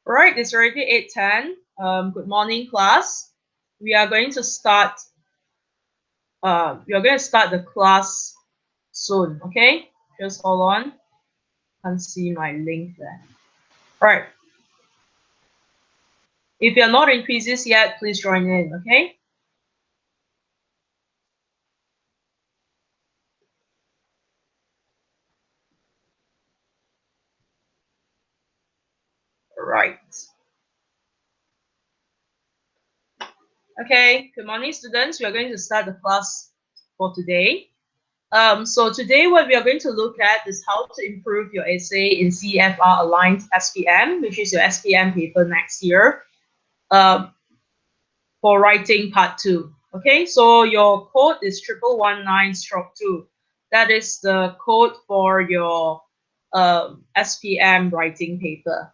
All right, it's already 8:10. Good morning, class. We are going to start. The class soon. Okay, just hold on. Can't see my link there. All right. If you're not in quizzes yet, please join in. Okay. All right. Okay. Good morning, students. We are going to start the class for today. So today what we are going to look at is how to improve your essay in CEFR-aligned SPM, which is your SPM paper next year, for writing part 2. Okay, so your code is 1119/2. That is the code for your SPM writing paper.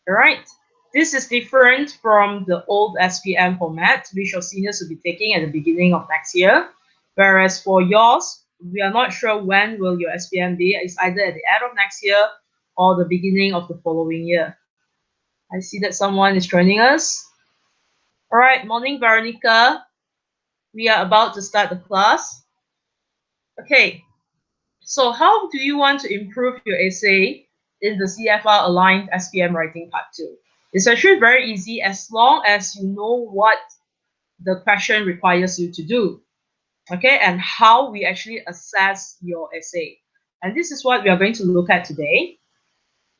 All right. This is different from the old SPM format, which your seniors will be taking at the beginning of next year. Whereas for yours, we are not sure when will your SPM be. It's either at the end of next year or the beginning of the following year. I see that someone is joining us. All right, morning, Veronica. We are about to start the class. Okay, so how do you want to improve your essay in the CEFR-aligned SPM writing part 2? It's actually very easy as long as you know what the question requires you to do, okay, and how we actually assess your essay. And this is what we are going to look at today.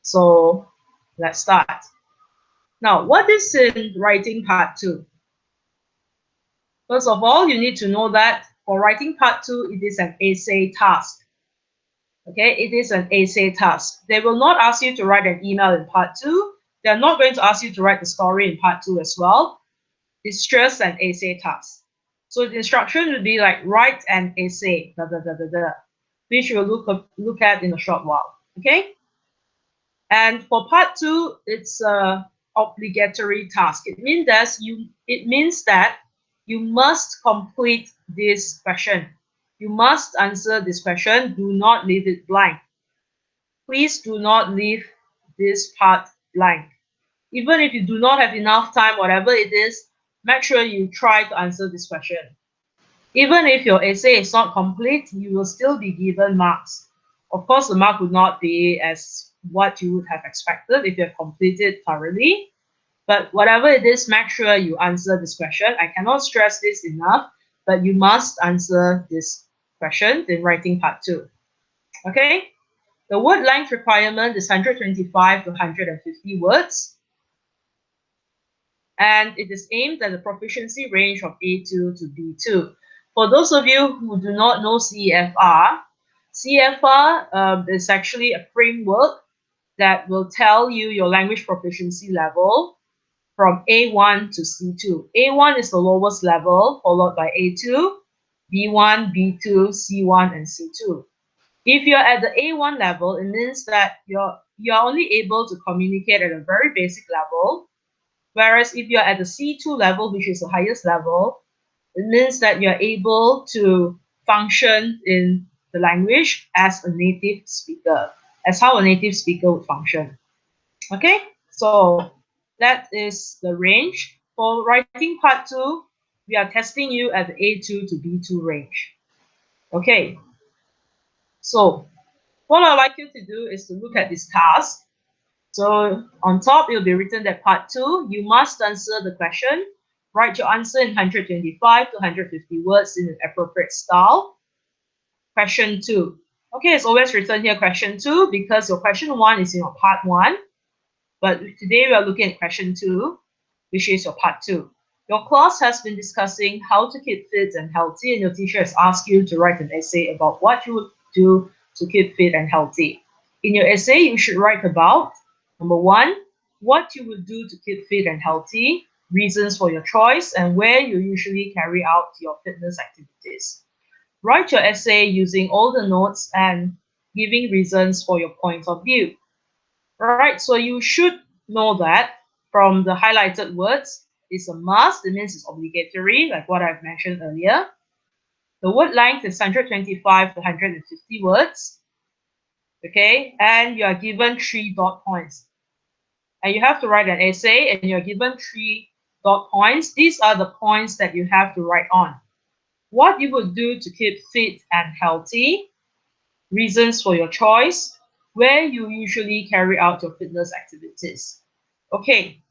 So let's start. Now, what is in writing part 2? First of all, you need to know that for writing part 2, it is an essay task. Okay, it is an essay task. They will not ask you to write an email in part 2. They're not going to ask you to write the story in part 2 as well. It's just an essay task. So the instruction would be like write an essay, which we'll look at in a short while. Okay? And for part 2, it's a obligatory task. It means that you must complete this question. You must answer this question. Do not leave it blank. Please do not leave this part blank. Even if you do not have enough time, whatever it is, make sure you try to answer this question. Even if your essay is not complete, you will still be given marks. Of course, the mark would not be as what you would have expected if you have completed thoroughly. But whatever it is, make sure you answer this question. I cannot stress this enough, but you must answer this question in writing part 2. Okay? The word length requirement is 125 to 150 words. And it is aimed at the proficiency range of A2 to B2. For those of you who do not know CEFR, CEFR is actually a framework that will tell you your language proficiency level from A1 to C2. A1 is the lowest level, followed by A2, B1, B2, C1, and C2. If you're at the A1 level, it means that you're only able to communicate at a very basic level. Whereas if you're at the C2 level, which is the highest level, it means that you're able to function in the language as a native speaker, as how a native speaker would function. Okay, so that is the range. For writing part 2, we are testing you at the A2 to B2 range. Okay, so what I'd like you to do is to look at this task. So on top, it will be written that part 2, you must answer the question. Write your answer in 125 to 150 words in an appropriate style. Question 2. Okay, it's always written here question 2 because your question 1 is in your part 1. But today we are looking at question 2, which is your part 2. Your class has been discussing how to keep fit and healthy, and your teacher has asked you to write an essay about what you would do to keep fit and healthy. In your essay, you should write about number 1, what you would do to keep fit and healthy, reasons for your choice, and where you usually carry out your fitness activities. Write your essay using all the notes and giving reasons for your point of view. Right, so you should know that from the highlighted words, it's a must. It means it's obligatory, like what I've mentioned earlier. The word length is 125 to 150 words. Okay, and you are given 3 dot points. and you have to write an essay, and you're given 3 dot points. These are the points that you have to write on. What you would do to keep fit and healthy, reasons for your choice, where you usually carry out your fitness activities. Okay,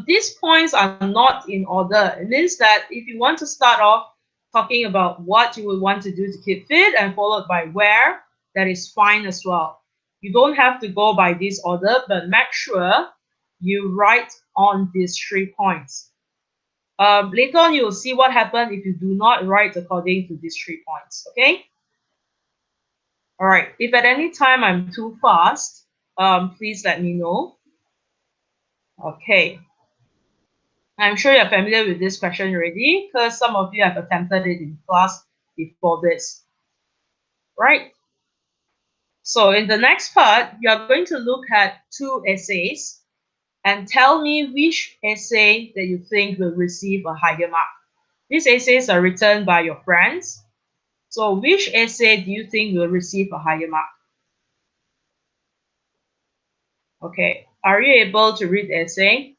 these points are not in order. It means that if you want to start off talking about what you would want to do to keep fit and followed by where, that is fine as well. You don't have to go by this order, but make sure you write on these 3 points. Later on, you will see what happens if you do not write according to these 3 points. Okay? All right. If at any time I'm too fast, please let me know. Okay. I'm sure you're familiar with this question already because some of you have attempted it in class before this, right? So in the next part, you're going to look at 2 essays and tell me which essay that you think will receive a higher mark. These essays are written by your friends. So which essay do you think will receive a higher mark? Okay, are you able to read the essay?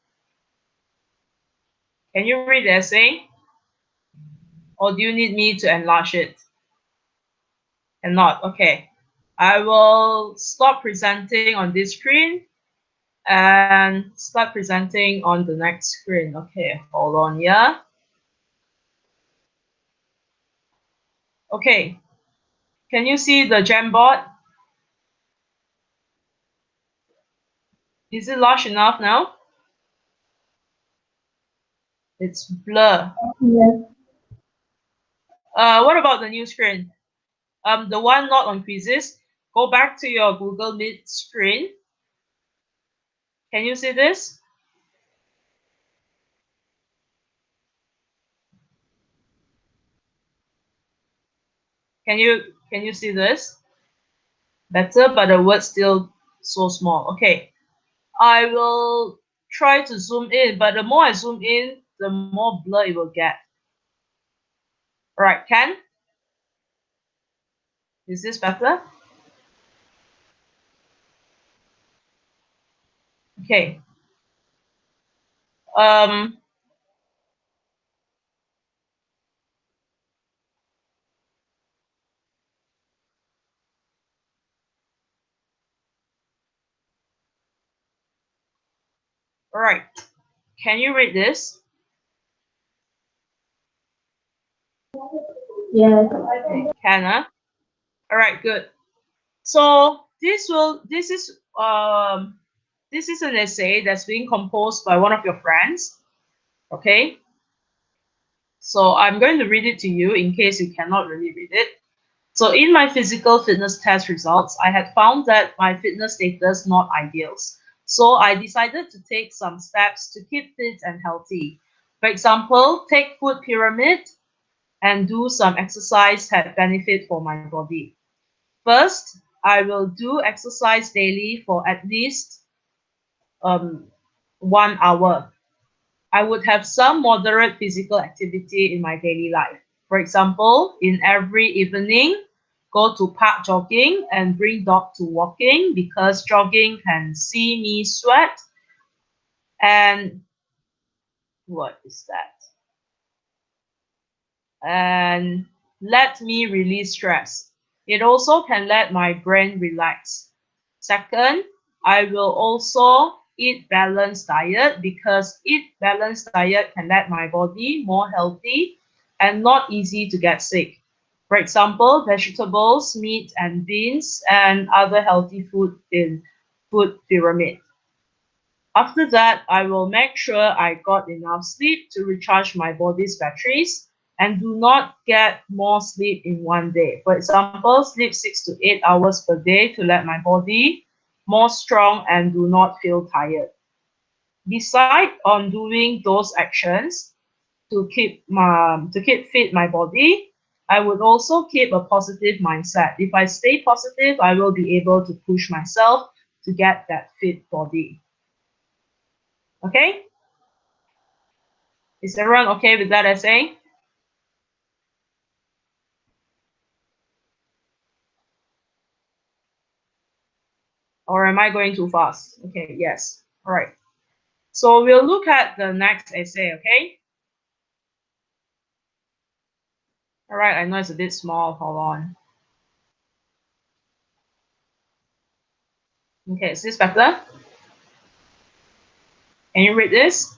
Can you read the essay? Or do you need me to enlarge it? Cannot, okay. I will stop presenting on this screen and start presenting on the next screen. Okay, hold on, yeah. Okay, can you see the Jamboard? Is it large enough now? It's blur. Yes. What about the new screen? The one not on quizzes. Go back to your Google Meet screen. Can you see this? Can you see this? Better, but the word's still so small. Okay. I will try to zoom in, but the more I zoom in, the more blur it will get. All right, Ken? Is this better? Okay. Um, all right. Can you read this? Yes. Can, huh? All right, good. So this is an essay that's being composed by one of your friends. Okay. So I'm going to read it to you in case you cannot really read it. So in my physical fitness test results, I had found that my fitness status not ideals. So I decided to take some steps to keep fit and healthy. For example, take food pyramid and do some exercise that benefit for my body. First, I will do exercise daily for at least 1 hour. I would have some moderate physical activity in my daily life. For example, in every evening, go to park jogging and bring dog to walking because jogging can see me sweat. And what is that? And let me release stress. It also can let my brain relax. Second, I will also eat balanced diet because eat balanced diet can let my body more healthy and not easy to get sick. For example, vegetables, meat and beans and other healthy food in food pyramid. After that, I will make sure I got enough sleep to recharge my body's batteries and do not get more sleep in one day. For example, sleep 6 to 8 hours per day to let my body more strong and do not feel tired. Decide on doing those actions to keep fit my body. I would also keep a positive mindset. If I stay positive, I will be able to push myself to get that fit body. Okay? Is everyone okay with that essay? Or am I going too fast? Okay, yes. All right. So we'll look at the next essay, okay? All right, I know it's a bit small. Hold on. Okay, is this better? Can you read this?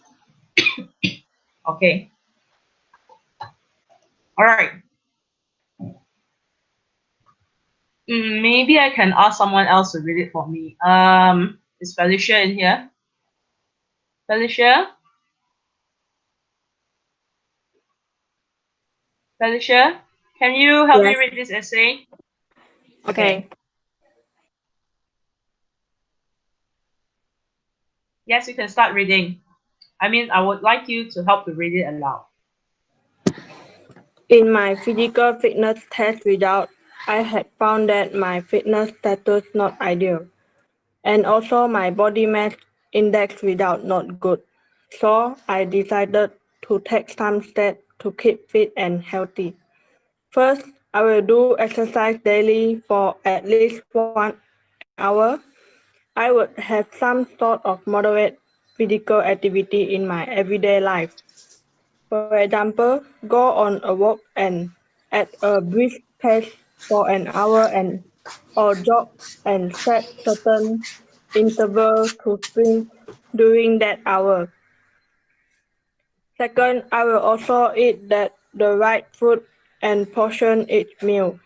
Okay. All right. Maybe I can ask someone else to read it for me. Is Felicia in here? Felicia? Felicia? Can you help me Yes. read this essay? Okay. Yes, you can start reading. I mean, I would like you to help to read it aloud. In my physical fitness test result, I had found that my fitness status not ideal, and also my body mass index result not good. So I decided to take some steps to keep fit and healthy. First, I will do exercise daily for at least 1 hour. I would have some sort of moderate physical activity in my everyday life. For example, go on a walk and at a brisk pace for an hour and or jog and set certain interval to sprint during that hour. Second, I will also eat the right food and portion each meal.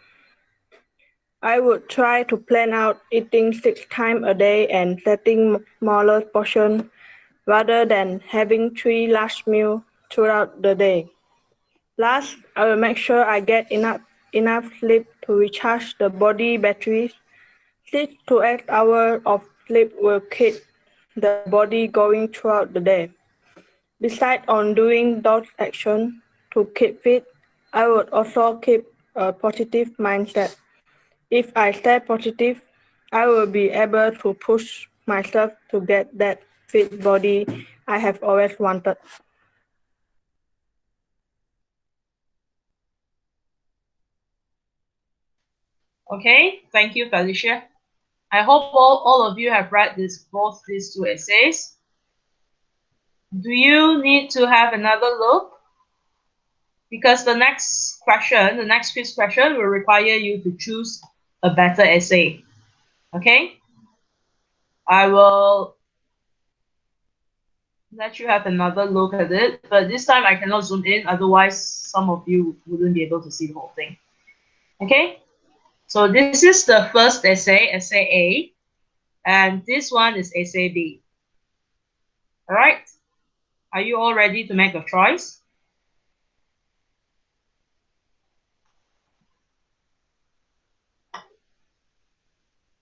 I would try to plan out eating 6 times a day and setting smaller portions rather than having 3 large meals throughout the day. Last, I will make sure I get enough sleep to recharge the body batteries. 6 to 8 hours of sleep will keep the body going throughout the day. Besides on doing those actions to keep fit, I would also keep a positive mindset. If I stay positive, I will be able to push myself to get that fit body I have always wanted. Okay, thank you, Felicia. I hope all of you have read both these two essays. Do you need to have another look? Because the next question, the next quiz question will require you to choose a better essay. Okay? I will let you have another look at it, but this time I cannot zoom in, otherwise some of you wouldn't be able to see the whole thing. Okay? So this is the first essay, essay A, and this one is essay B. All right? Are you all ready to make a choice?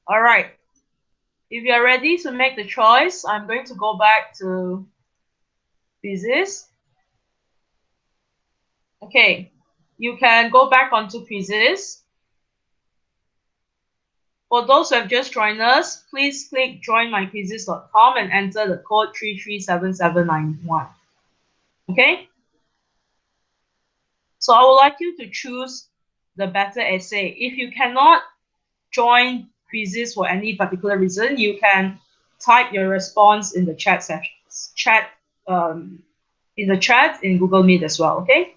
All right. If you're ready to make the choice, I'm going to go back to quizzes. Okay, you can go back onto quizzes. For those who have just joined us, please click joinmyquizzes.com and enter the code 337791. Okay? So I would like you to choose the better essay. If you cannot join quizzes for any particular reason, you can type your response in the chat section, in the chat in Google Meet as well. Okay.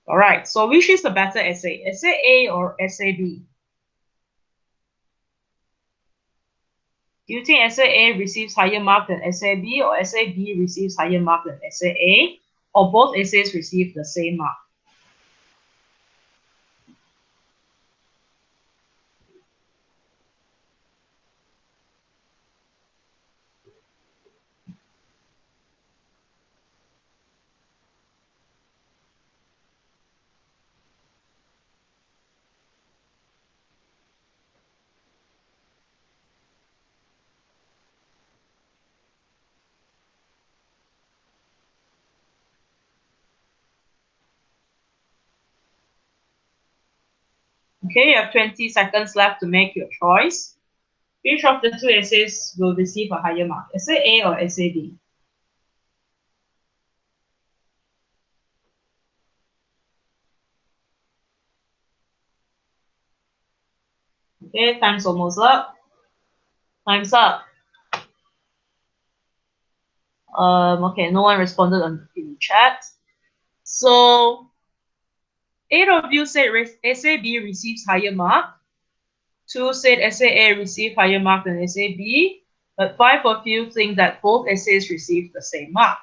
All right. So which is the better essay, essay A or essay B? Do you think essay A receives higher mark than essay B, or essay B receives higher mark than essay A, or both essays receive the same mark? Okay, you have 20 seconds left to make your choice. Which of the two essays will receive a higher mark, essay A or essay B? Okay, time's almost up. Time's up. Okay, no one responded in the chat. So 8 of you said essay B receives higher mark. 2 said essay A received higher mark than essay B, but 5 of you think that both essays received the same mark.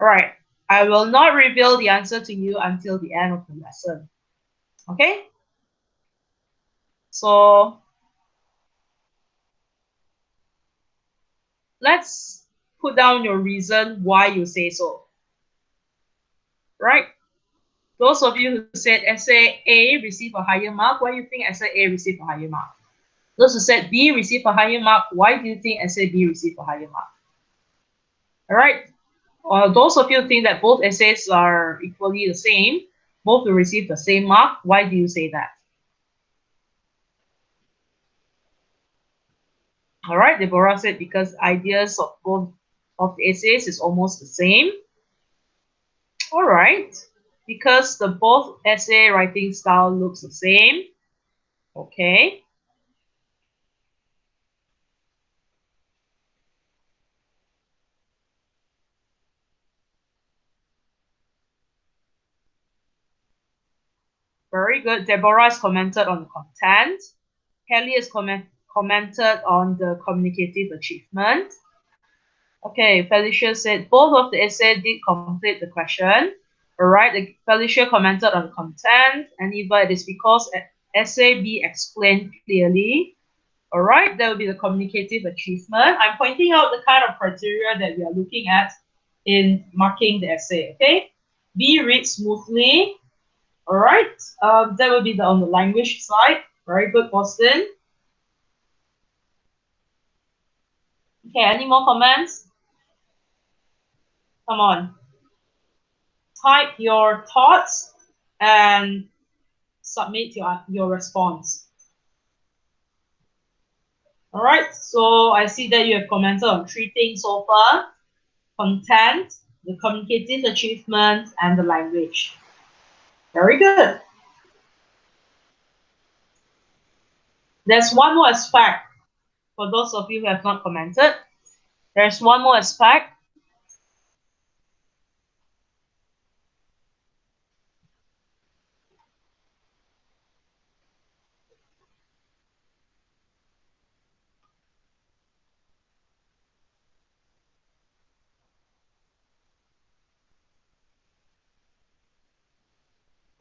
All right, I will not reveal the answer to you until the end of the lesson. Okay? So let's put down your reason why you say so. Right? Those of you who said essay A received a higher mark, why do you think essay A received a higher mark? Those who said B received a higher mark, why do you think essay B received a higher mark? All right. Those of you who think that both essays are equally the same, both will receive the same mark, why do you say that? All right, Deborah said because ideas of both of the essays is almost the same. All right, because the both essay writing style looks the same. Okay. Very good. Deborah has commented on the content. Kelly has commented on the communicative achievement. Okay, Felicia said both of the essay did complete the question. All right, Felicia commented on the content. And Eva, it is because essay B explained clearly. All right, that will be the communicative achievement. I'm pointing out the kind of criteria that we are looking at in marking the essay, okay? B reads smoothly. All right, that will be on the language side. Very good, Boston. Okay, any more comments? Come on. Type your thoughts and submit your response. All right, so I see that you have commented on 3 things so far: content, the communicative achievement, and the language. Very good. There's one more aspect for those of you who have not commented. There's one more aspect.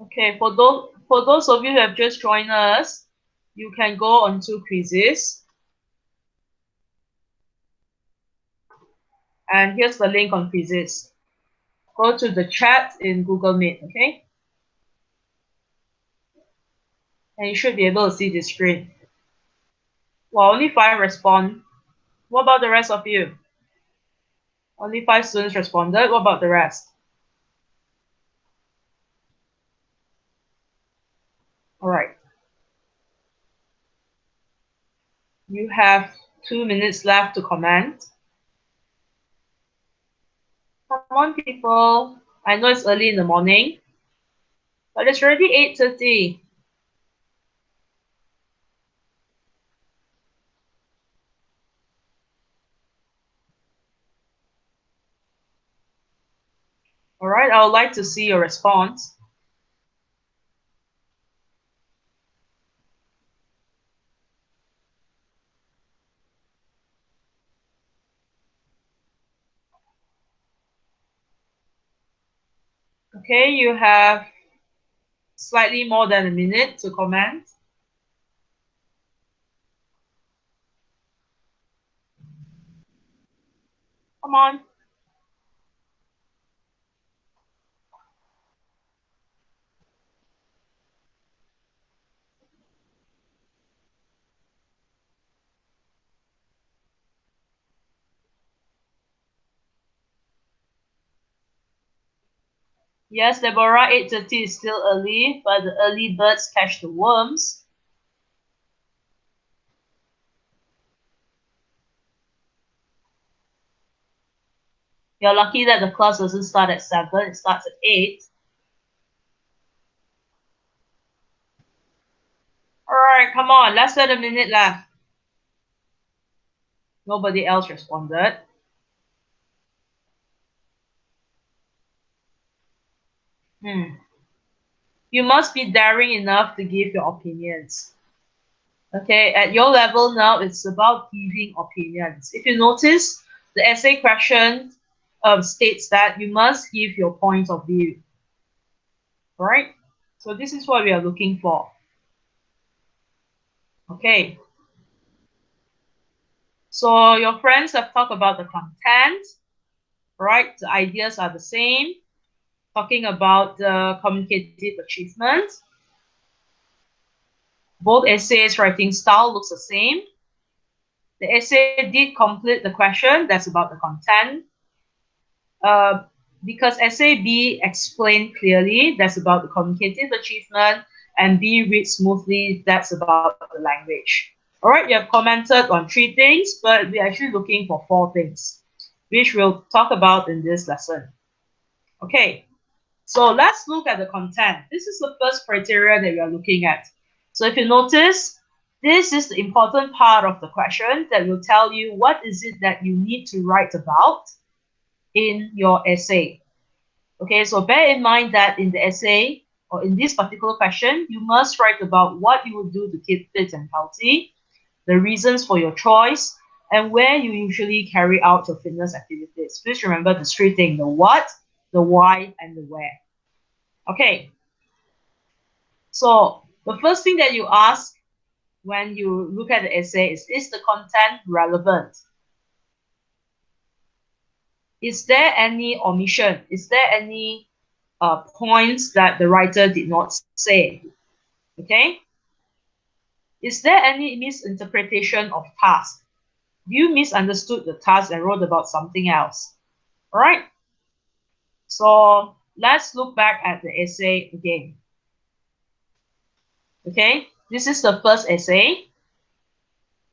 Okay, for those of you who have just joined us, you can go onto quizzes. And here's the link on quizzes. Go to the chat in Google Meet, okay? And you should be able to see the screen. Well, only 5 respond. What about the rest of you? Only 5 students responded. What about the rest? All right. You have 2 minutes left to comment. Come on, people. I know it's early in the morning, but it's already 8:30. All right, I would like to see your response. Okay, you have slightly more than a minute to comment. Come on. Yes, Deborah, 8:30 is still early, but the early birds catch the worms. You're lucky that the class doesn't start at 7, it starts at 8. All right, come on, less than a minute left. Nobody else responded. You must be daring enough to give your opinions. Okay, at your level now, it's about giving opinions. If you notice, the essay question states that you must give your point of view. Right? So this is what we are looking for. Okay. So your friends have talked about the content, right? The ideas are the same. Talking about the communicative achievement. Both essays writing style looks the same. The essay did complete the question. That's about the content. Because essay B explained clearly. That's about the communicative achievement. And B reads smoothly. That's about the language. All right, you have commented on 3 things, but we're actually looking for 4 things, which we'll talk about in this lesson. Okay, so let's look at the content. This is the first criteria that we are looking at. So if you notice, this is the important part of the question that will tell you what is it that you need to write about in your essay. Okay, so bear in mind that in the essay or in this particular question, you must write about what you would do to keep fit and healthy, the reasons for your choice, and where you usually carry out your fitness activities. Please remember the 3 things: the what, the why, and the where. Okay, so the first thing that you ask when you look at the essay is the content relevant? Is there any omission? Is there any points that the writer did not say? Okay. Is there any misinterpretation of task? You misunderstood the task and wrote about something else. All right. So let's look back at the essay again. Okay. This is the first essay.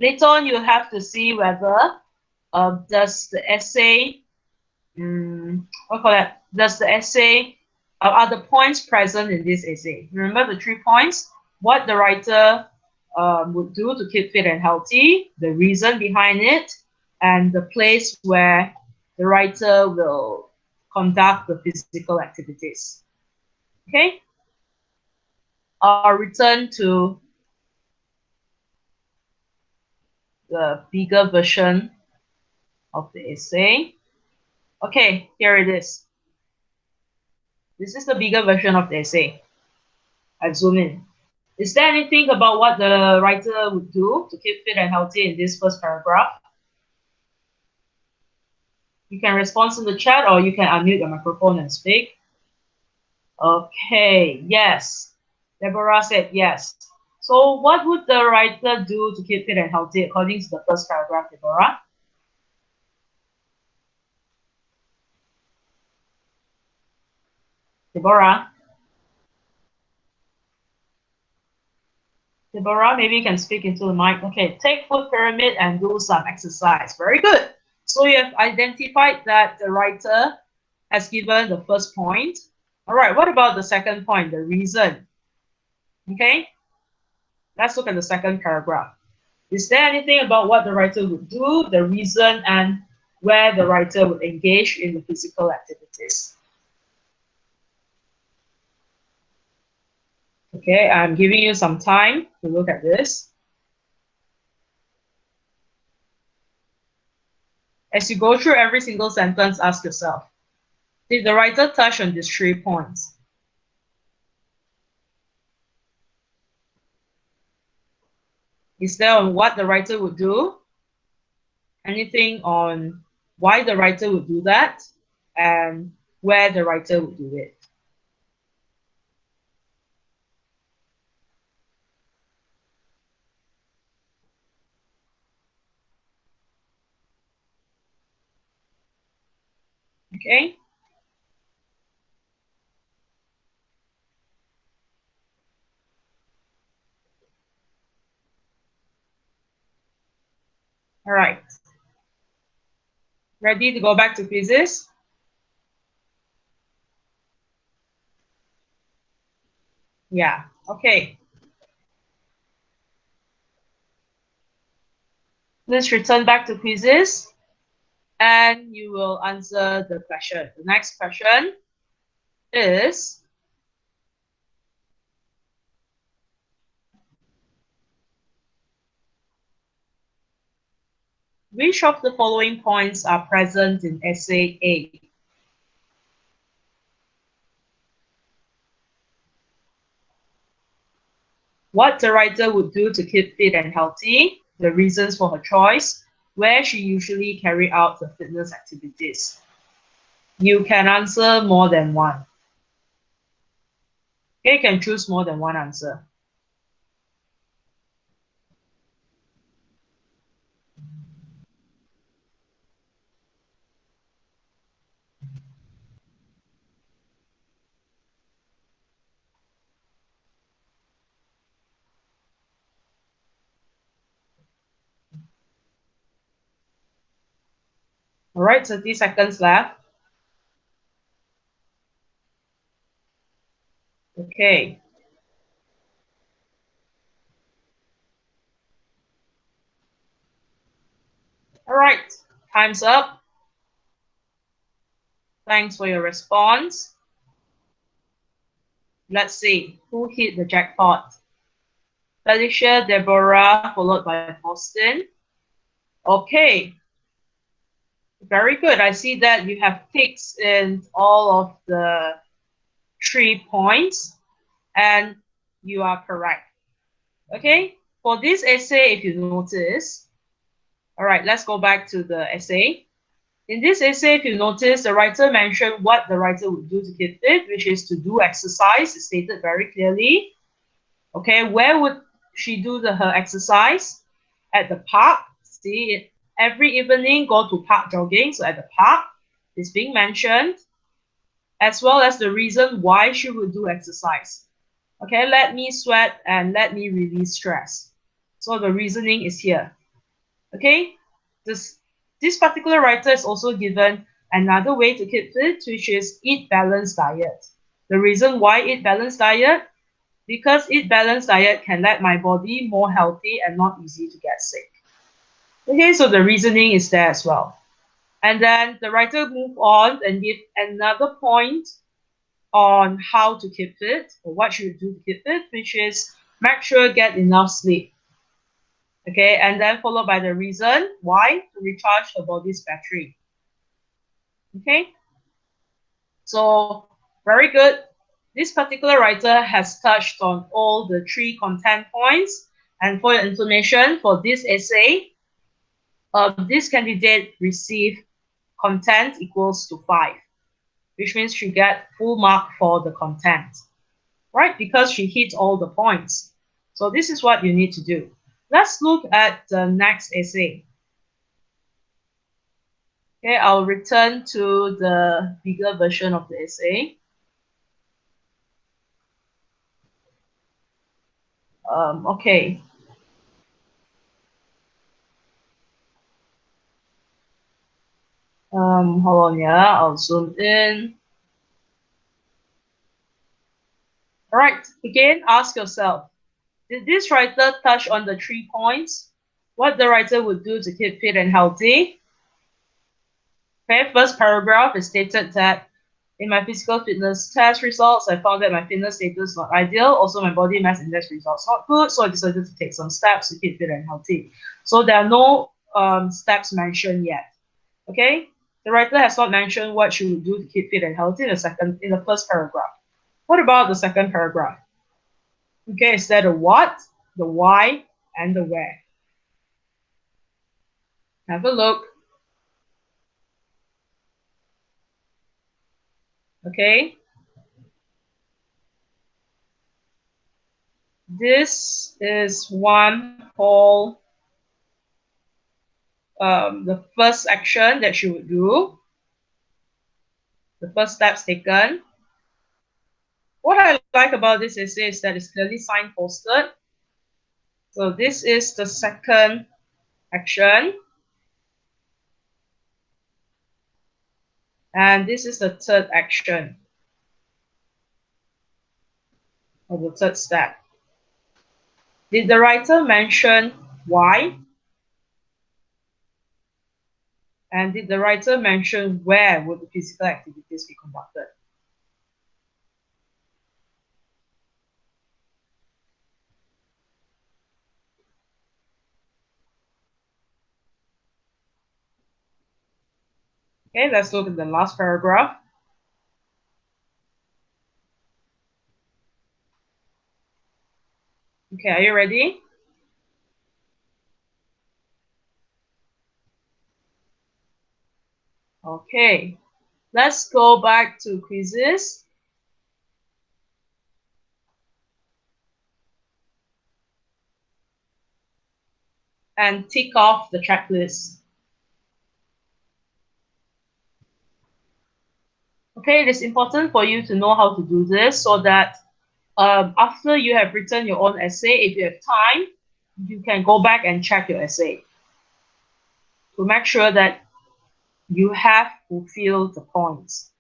Later on, you have to see whether does the essay does the essay are the points present in this essay? Remember the 3 points: what the writer would do to keep fit and healthy, the reason behind it, and the place where the writer will conduct the physical activities. Okay, I'll return to the bigger version of the essay. Okay, here it is. This is the bigger version of the essay. I zoom in. Is there anything about what the writer would do to keep fit and healthy in this first paragraph? You can respond in the chat or you can unmute your microphone and speak. Okay, yes. Deborah said yes. So what would the writer do to keep fit and healthy according to the first paragraph, Deborah? Deborah? Deborah, maybe you can speak into the mic. Okay, take foot pyramid and do some exercise. Very good. So you have identified that the writer has given the first point. All right, what about the second point, the reason? Okay, let's look at the second paragraph. Is there anything about what the writer would do, the reason, and where the writer would engage in the physical activities? Okay, I'm giving you some time to look at this. As you go through every single sentence, ask yourself, did the writer touch on these 3 points? Is there on what the writer would do? Anything on why the writer would do that? And where the writer would do it? Okay. All right. Ready to go back to quizzes? Yeah. Okay. Please return back to quizzes and you will answer the question. The next question is, which of the following points are present in essay A? What the writer would do to keep fit and healthy, the reasons for her choice, where she usually carry out the fitness activities. You can answer more than one. Okay, you can choose more than one answer. All right, 30 seconds left. Okay. All right, time's up. Thanks for your response. Let's see who hit the jackpot. Felicia, Deborah, followed by Faustin. Okay, very good. I see that you have ticks in all of the 3 points, and you are correct. Okay, for this essay, if you notice, all right, let's go back to the essay. In this essay, if you notice, the writer mentioned what the writer would do to keep fit, which is to do exercise. It's stated very clearly. Okay, where would she do her exercise? At the park. See, every evening go to park jogging. So at the park is being mentioned, as well as the reason why she would do exercise. Okay, let me sweat and let me release stress. So the reasoning is here. Okay, this particular writer is also given another way to keep fit, which is eat balanced diet. The reason why eat balanced diet, because eat balanced diet can let my body more healthy and not easy to get sick. Okay, so the reasoning is there as well. And then the writer move on and give another point on how to keep fit or what you do to keep fit, which is make sure get enough sleep. Okay, and then followed by the reason why, to recharge the body's battery. Okay, so very good. This particular writer has touched on all the 3 content points. And for your information, for this essay, this candidate received content equals to 5, which means she get full mark for the content, right? Because she hit all the points. So this is what you need to do. Let's look at the next essay. Okay, I'll return to the bigger version of the essay. Okay. Hold on, yeah, I'll zoom in. All right, again, ask yourself, did this writer touch on the 3 points? What the writer would do to keep fit and healthy? Okay, first paragraph is stated that in my physical fitness test results, I found that my fitness status is not ideal. Also, my body mass index results not good, so I decided to take some steps to keep fit and healthy. So there are no steps mentioned yet. Okay, the writer has not mentioned what she would do to keep fit and healthy in the first paragraph. What about the second paragraph? Okay, is there the what, the why, and the where? Have a look. Okay, this is one called the first action that she would do, the first steps taken. What I like about this essay is that it's clearly signposted. So this is the second action. And this is the third action, or the third step. Did the writer mention why? And did the writer mention where would the physical activities be conducted? Okay, let's look at the last paragraph. Okay, are you ready? Okay, let's go back to quizzes. And tick off the checklist. Okay, it is important for you to know how to do this so that after you have written your own essay, if you have time, you can go back and check your essay to make sure that you have fulfilled the points.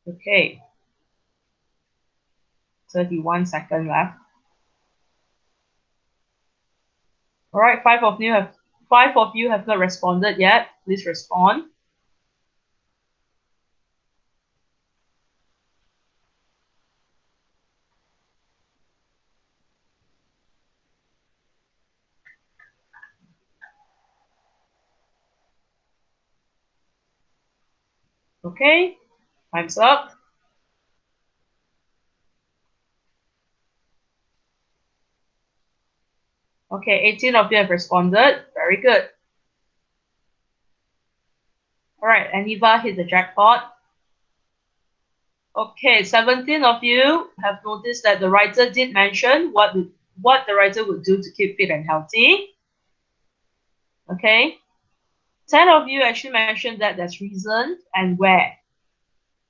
Okay, 31 seconds left. All right, five of you have not responded yet. Please respond. Okay, time's up. Okay, 18 of you have responded. Very good. All right, Aniva hit the jackpot. Okay, 17 of you have noticed that the writer did mention what the writer would do to keep fit and healthy. Okay, 10 of you actually mentioned that there's reason and where.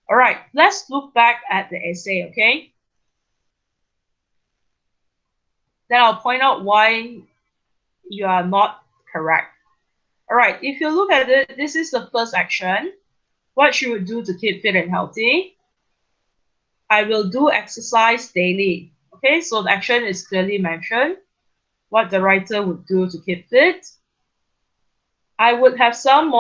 All right, let's look back at the essay, okay? Then I'll point out why you are not correct. All right, if you look at it, this is the first action. What she would do to keep fit and healthy. I will do exercise daily. Okay, so the action is clearly mentioned. What the writer would do to keep fit. I would have some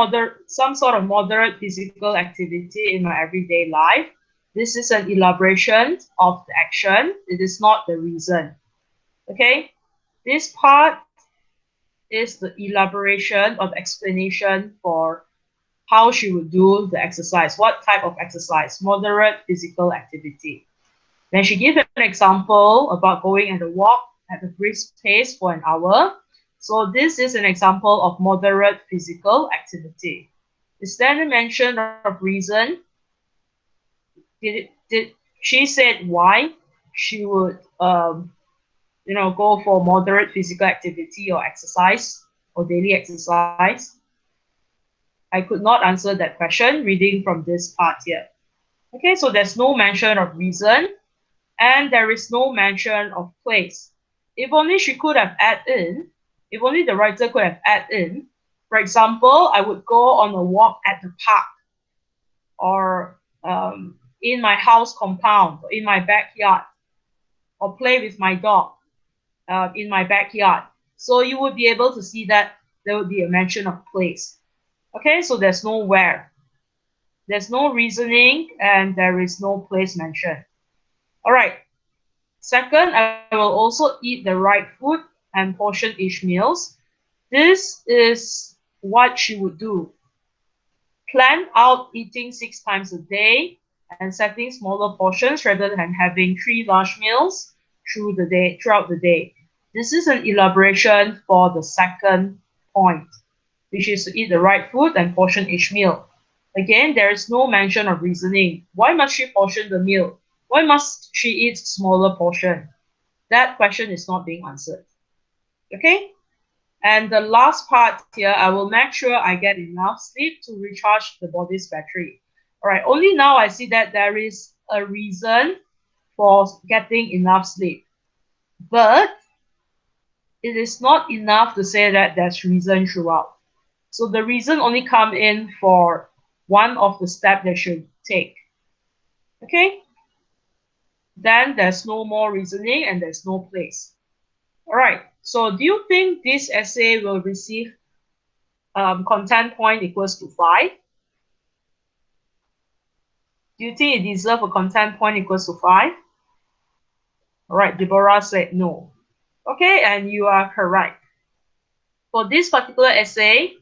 sort of moderate physical activity in my everyday life. This is an elaboration of the action. It is not the reason. Okay, this part is the elaboration of explanation for how she would do the exercise. What type of exercise? Moderate physical activity. Then she gives an example about going at a walk at a brisk pace for an hour. So this is an example of moderate physical activity. Is there any mention of reason? Did she said why she would go for moderate physical activity or exercise or daily exercise? I could not answer that question reading from this part here. Okay, so there's no mention of reason and there is no mention of place. If only she could have added in, if only the writer could have added in, for example, I would go on a walk at the park or in my house compound or in my backyard or play with my dog in my backyard. So you would be able to see that there would be a mention of place. Okay, so there's no where. There's no reasoning and there is no place mentioned. All right. Second, I will also eat the right food and portion each meals. This is what she would do. Plan out eating 6 times a day and setting smaller portions rather than having 3 large meals throughout the day. This is an elaboration for the second point, which is to eat the right food and portion each meal. Again, there is no mention of reasoning. Why must she portion the meal? Why must she eat smaller portion? That question is not being answered. Okay? And the last part here, I will make sure I get enough sleep to recharge the body's battery. All right, only now I see that there is a reason for getting enough sleep. But it is not enough to say that there's reason throughout. So the reason only come in for one of the steps they should take. Okay? Then there's no more reasoning and there's no place. All right. So do you think this essay will receive content point equals to 5? Do you think it deserves a content point equals to 5? All right, Deborah said no. Okay, and you are correct. For this particular essay,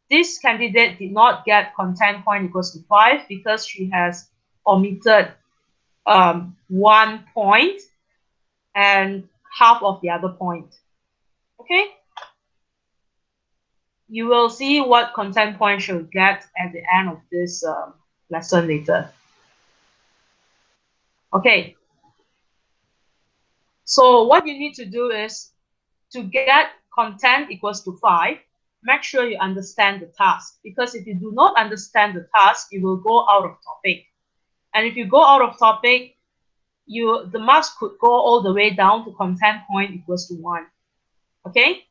this candidate did not get content point equals to 5 because she has omitted 1 point and half of the other point. Okay? You will see what content point she'll get at the end of this lesson later. Okay. So what you need to do is to get content equals to 5, make sure you understand the task. Because if you do not understand the task, you will go out of topic. And if you go out of topic, the marks could go all the way down to content point equals to 1. Okay?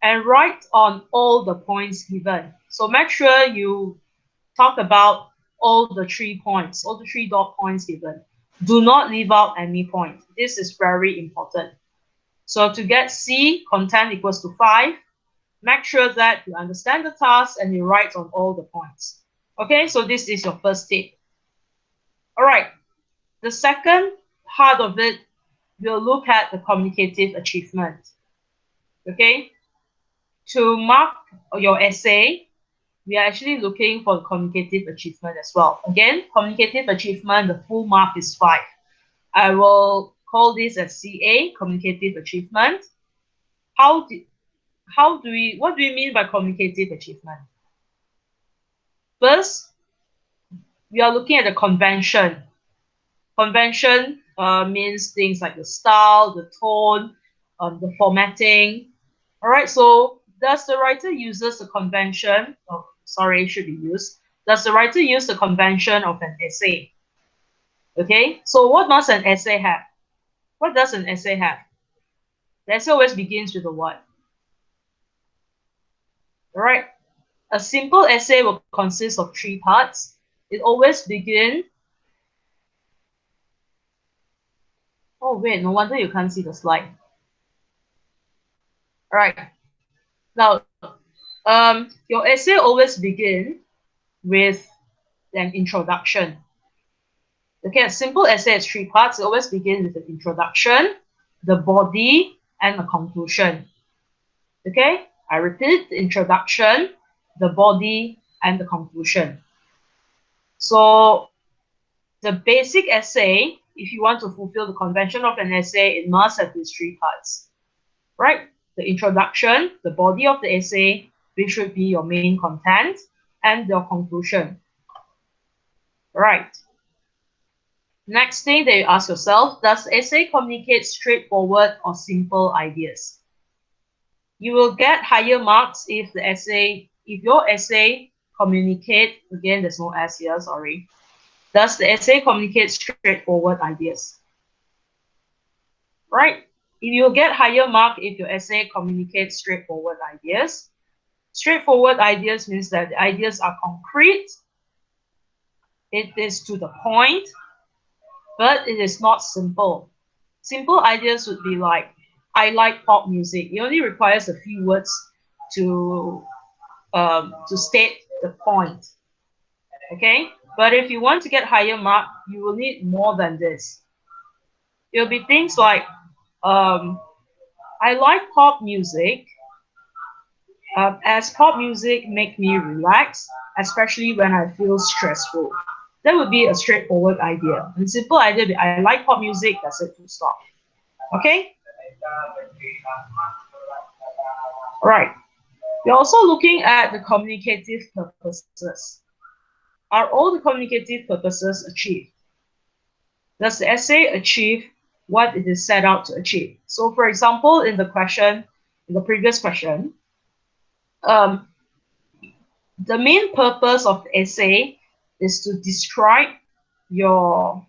And write on all the points given. So make sure you talk about all the 3 points, all the 3 dot points given. Do not leave out any point. This is very important. So to get C, content equals to 5, make sure that you understand the task and you write on all the points. Okay, so this is your first tip. All right, the second part of it, we'll look at the communicative achievement. Okay, to mark your essay, we are actually looking for communicative achievement as well. Again, communicative achievement, the full mark is 5. I will call this as CA, communicative achievement. What do we mean by communicative achievement? First, we are looking at the convention. Convention means things like the style, the tone, the formatting. All right, so does the writer uses the convention? Oh, sorry, it should be used. Does the writer use the convention of an essay? Okay, so what must an essay have? What does an essay have? The essay always begins with a what? All right, a simple essay will consist of 3 parts. It always begins. Oh wait, no wonder you can't see the slide. All right, now your essay always begins with an introduction. Okay, a simple essay has 3 parts. It always begins with an introduction, the body, and a conclusion. Okay, I repeat, the introduction, the body, and the conclusion. So the basic essay, if you want to fulfill the convention of an essay, it must have these 3 parts, right? The introduction, the body of the essay, which should be your main content, and your conclusion. Right. Next thing that you ask yourself, does the essay communicate straightforward or simple ideas? You will get higher marks if your essay communicate, again, there's no S here, sorry. Does the essay communicate straightforward ideas? Right? You'll get higher mark if your essay communicates straightforward ideas. Straightforward ideas means that the ideas are concrete, it is to the point, but it is not simple. Simple ideas would be like, I like pop music. It only requires a few words to state the point. Okay? But if you want to get higher mark, you will need more than this. It'll be things like, I like pop music, as pop music make me relax, especially when I feel stressful. That would be a straightforward idea. A simple idea, I like pop music, that's it, full stop. Okay? Right. We're also looking at the communicative purposes. Are all the communicative purposes achieved? Does the essay achieve what it is set out to achieve? So for example, in the previous question, the main purpose of the essay is to describe your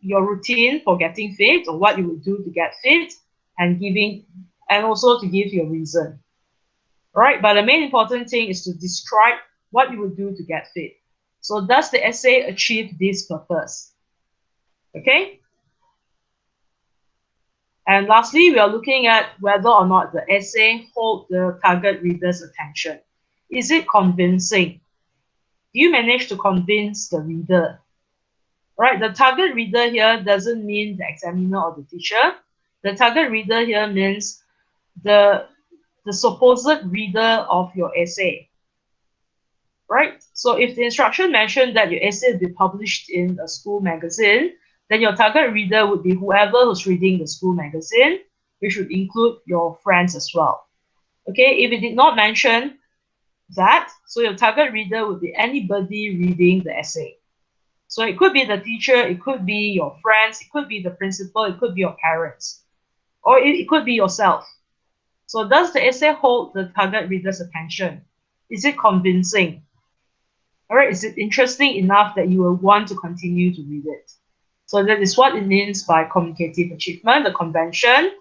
routine for getting fit, or what you would do to get fit, and also to give your reason. Right? But the main important thing is to describe what you would do to get fit. So does the essay achieve this purpose? Okay. And lastly, we are looking at whether or not the essay holds the target reader's attention. Is it convincing? Do you manage to convince the reader? Right, the target reader here doesn't mean the examiner or the teacher. The target reader here means the supposed reader of your essay. Right? So if the instruction mentioned that your essay will be published in a school magazine, then your target reader would be whoever who's reading the school magazine, which would include your friends as well. Okay, if it did not mention that, so your target reader would be anybody reading the essay. So it could be the teacher, it could be your friends, it could be the principal, it could be your parents, or it could be yourself. So does the essay hold the target reader's attention? Is it convincing? All right, is it interesting enough that you will want to continue to read it? So that is what it means by communicative achievement, the convention,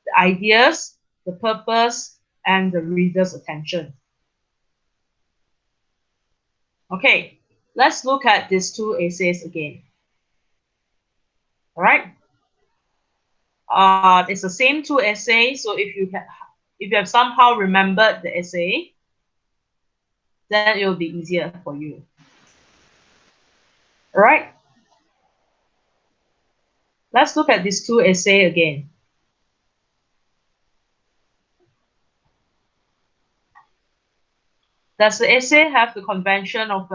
the ideas, the purpose, and the reader's attention. Okay, let's look at these two essays again. All right. It's the same two essays. So if you have somehow remembered the essay, then it will be easier for you. All right. Let's look at these two essays again. Does the essay have the convention of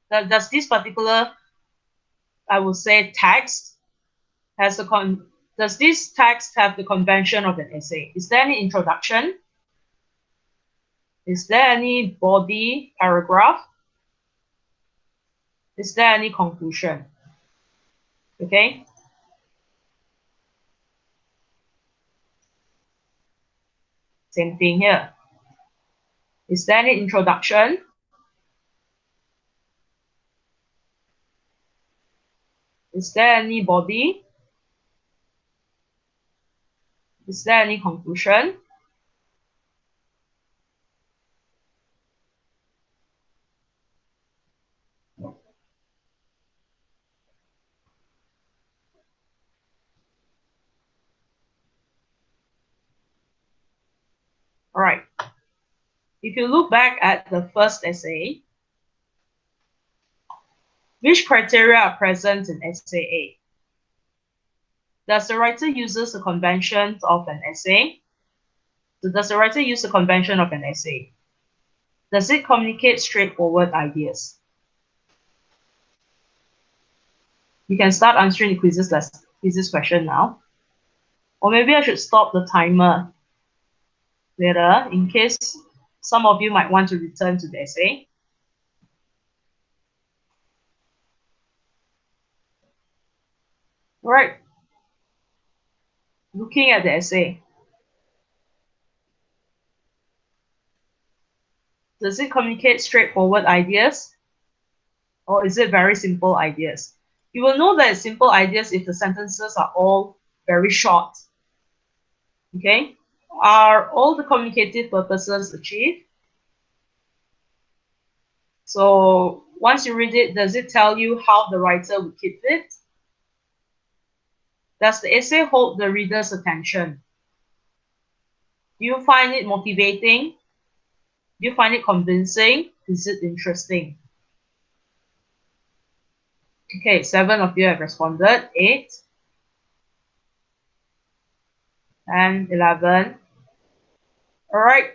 does this particular, I would say, text has the does this text have the convention of an essay? Is there any introduction? Is there any body paragraph? Is there any conclusion? Okay. Same thing here. Is there any introduction? Is there any body? Is there any conclusion? All right. If you look back at the first essay, which criteria are present in essay A? Does the writer uses the conventions of an essay? So does the writer use the convention of an essay? Does it communicate straightforward ideas? You can start answering the quizzes question now. Or maybe I should stop the timer later in case some of you might want to return to the essay. All right. Looking at the essay. Does it communicate straightforward ideas? Or is it very simple ideas? You will know that it's simple ideas if the sentences are all very short. Okay? Are all the communicative purposes achieved? So once you read it, does it tell you how the writer would keep it? Does the essay hold the reader's attention? Do you find it motivating? Do you find it convincing? Is it interesting? Okay, 7 of you have responded. 8 and 11. All right.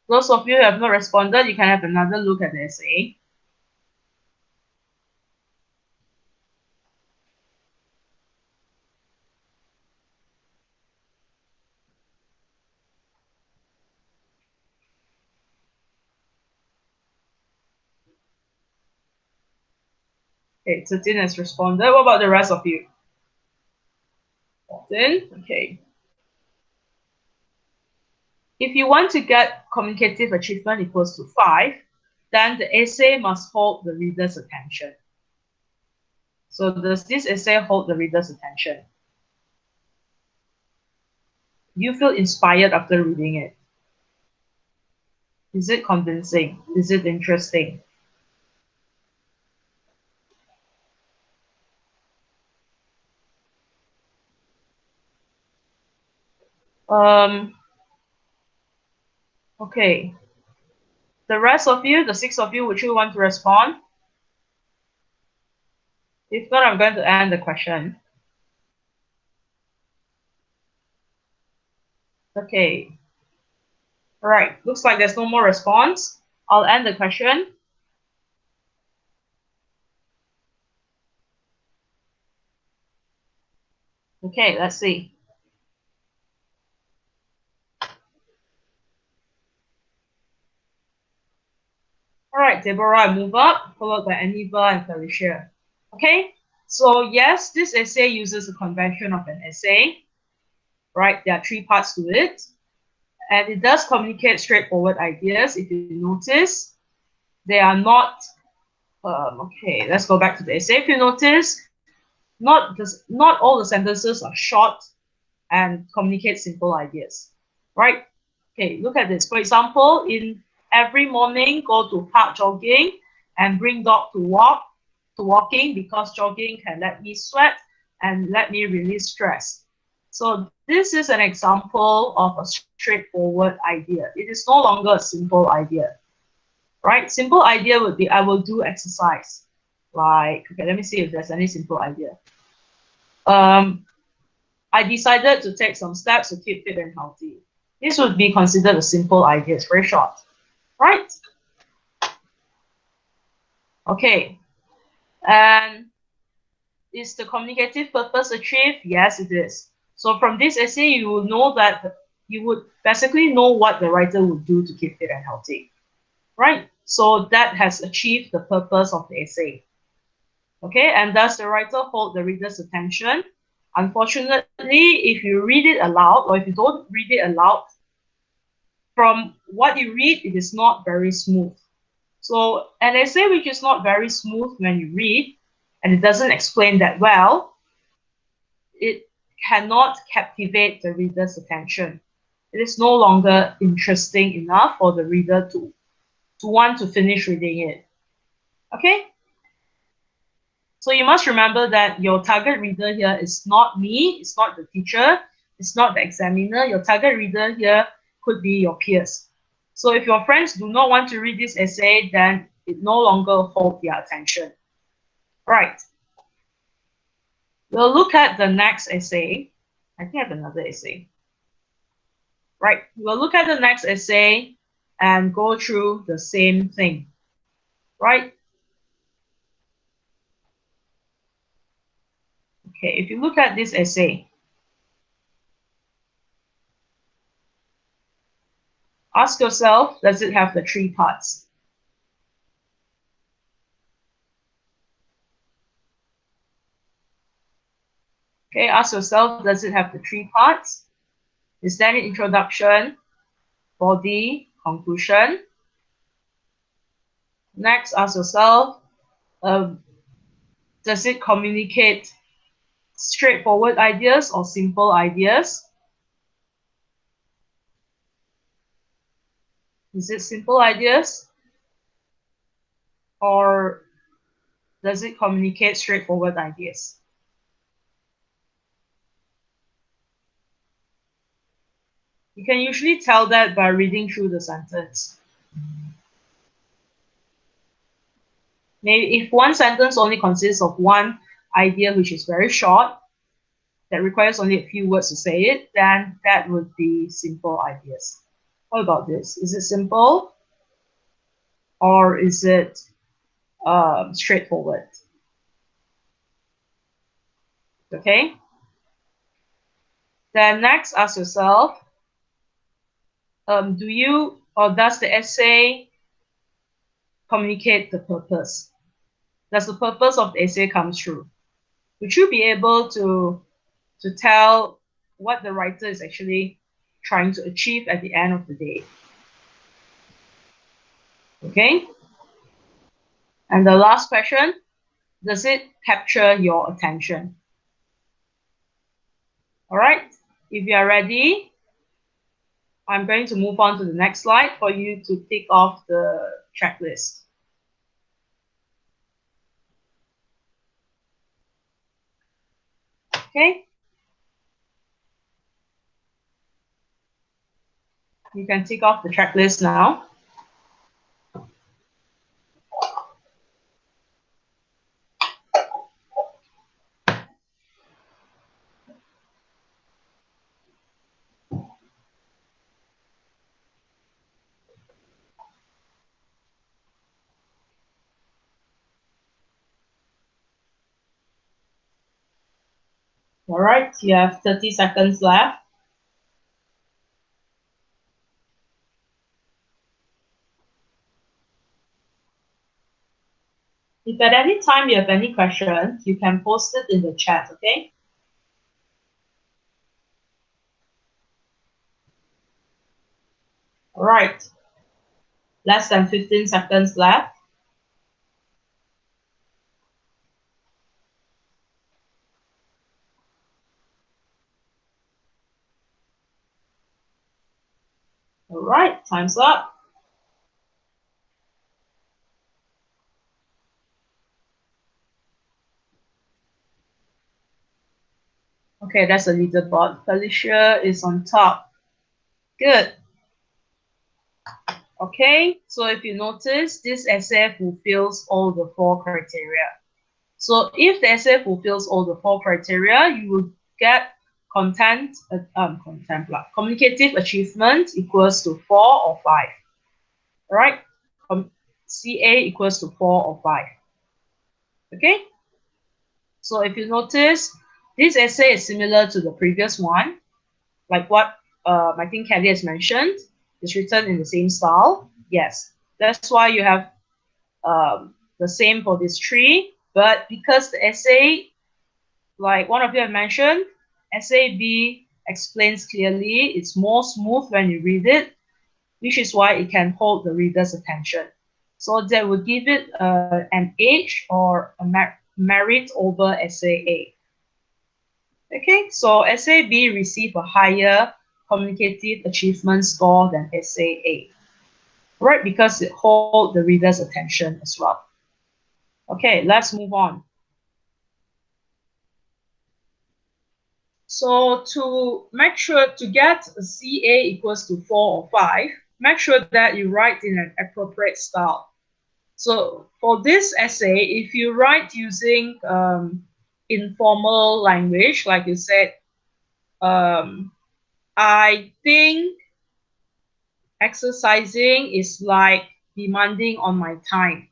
Those of you who have not responded, you can have another look at the essay. Okay, 13 has responded. What about the rest of you? 14, okay. If you want to get communicative achievement equals to 5, then the essay must hold the reader's attention. So does this essay hold the reader's attention? Do you feel inspired after reading it? Is it convincing? Is it interesting? Okay. The rest of you, the 6 of you, would you want to respond? If not, I'm going to end the question. Okay. All right. Looks like there's no more response. I'll end the question. Okay, let's see. All right, Deborah, move up, followed by Aniva and Felicia. Okay, so yes, this essay uses the convention of an essay, right? There are 3 parts to it, and it does communicate straightforward ideas. If you notice, they are not, okay, let's go back to the essay. If you notice, not all the sentences are short and communicate simple ideas, right? Okay, look at this. For example, in every morning, go to park jogging and bring dog to walking because jogging can let me sweat and let me release stress. So this is an example of a straightforward idea. It is no longer a simple idea, right? Simple idea would be I will do exercise. Like, okay, let me see if there's any simple idea. I decided to take some steps to keep fit and healthy. This would be considered a simple idea. It's very short, right? Okay. And is the communicative purpose achieved? Yes, it is. So from this essay, you will know that you would basically know what the writer would do to keep fit and healthy, right? So that has achieved the purpose of the essay. Okay, and does the writer hold the reader's attention? Unfortunately, if you read it aloud or if you don't read it aloud, from what you read, it is not very smooth. So an essay which is not very smooth when you read, and it doesn't explain that well, it cannot captivate the reader's attention. It is no longer interesting enough for the reader to want to finish reading it. Okay? So you must remember that your target reader here is not me, it's not the teacher, it's not the examiner. Your target reader here could be your peers. So if your friends do not want to read this essay, then it no longer holds their attention. Right. We'll look at the next essay. I think I have another essay. Right. We'll look at the next essay and go through the same thing. Right. Okay, if you look at this essay, ask yourself, does it have the 3 parts? Okay, ask yourself, does it have the 3 parts? Is there an introduction, body, conclusion? Next, ask yourself, does it communicate straightforward ideas or simple ideas? Is it simple ideas? Or does it communicate straightforward ideas? You can usually tell that by reading through the sentence. Maybe if one sentence only consists of one idea which is very short, that requires only a few words to say it, then that would be simple ideas. What about this? Is it simple or is it straightforward? Okay. Then next, ask yourself, do you or does the essay communicate the purpose? Does the purpose of the essay come through? Would you be able to tell what the writer is actually trying to achieve at the end of the day? Okay. And the last question, does it capture your attention? All right. If you are ready, I'm going to move on to the next slide for you to tick off the checklist. Okay. You can tick off the checklist now. All right, you have 30 seconds left. If at any time you have any questions, you can post it in the chat, okay? All right, less than 15 seconds left. All right, time's up. Okay, that's a leaderboard. Felicia is on top. Good. Okay, so if you notice, this essay fulfills all the 4 criteria. So if the essay fulfills all the 4 criteria, you will get communicative achievement equals to 4 or 5. All right, CA equals to 4 or 5. Okay, so if you notice, this essay is similar to the previous one, like what I think Kelly has mentioned. It's written in the same style. Yes, that's why you have the same for this 3. But because the essay, like one of you have mentioned, essay B explains clearly, it's more smooth when you read it, which is why it can hold the reader's attention. So that would give it an edge or a merit over essay A. Okay, so essay B received a higher communicative achievement score than essay A, right? Because it holds the reader's attention as well. Okay, let's move on. So to make sure to get a CA equals to 4 or 5, make sure that you write in an appropriate style. So for this essay, if you write using informal language, like you said, I think exercising is like demanding on my time.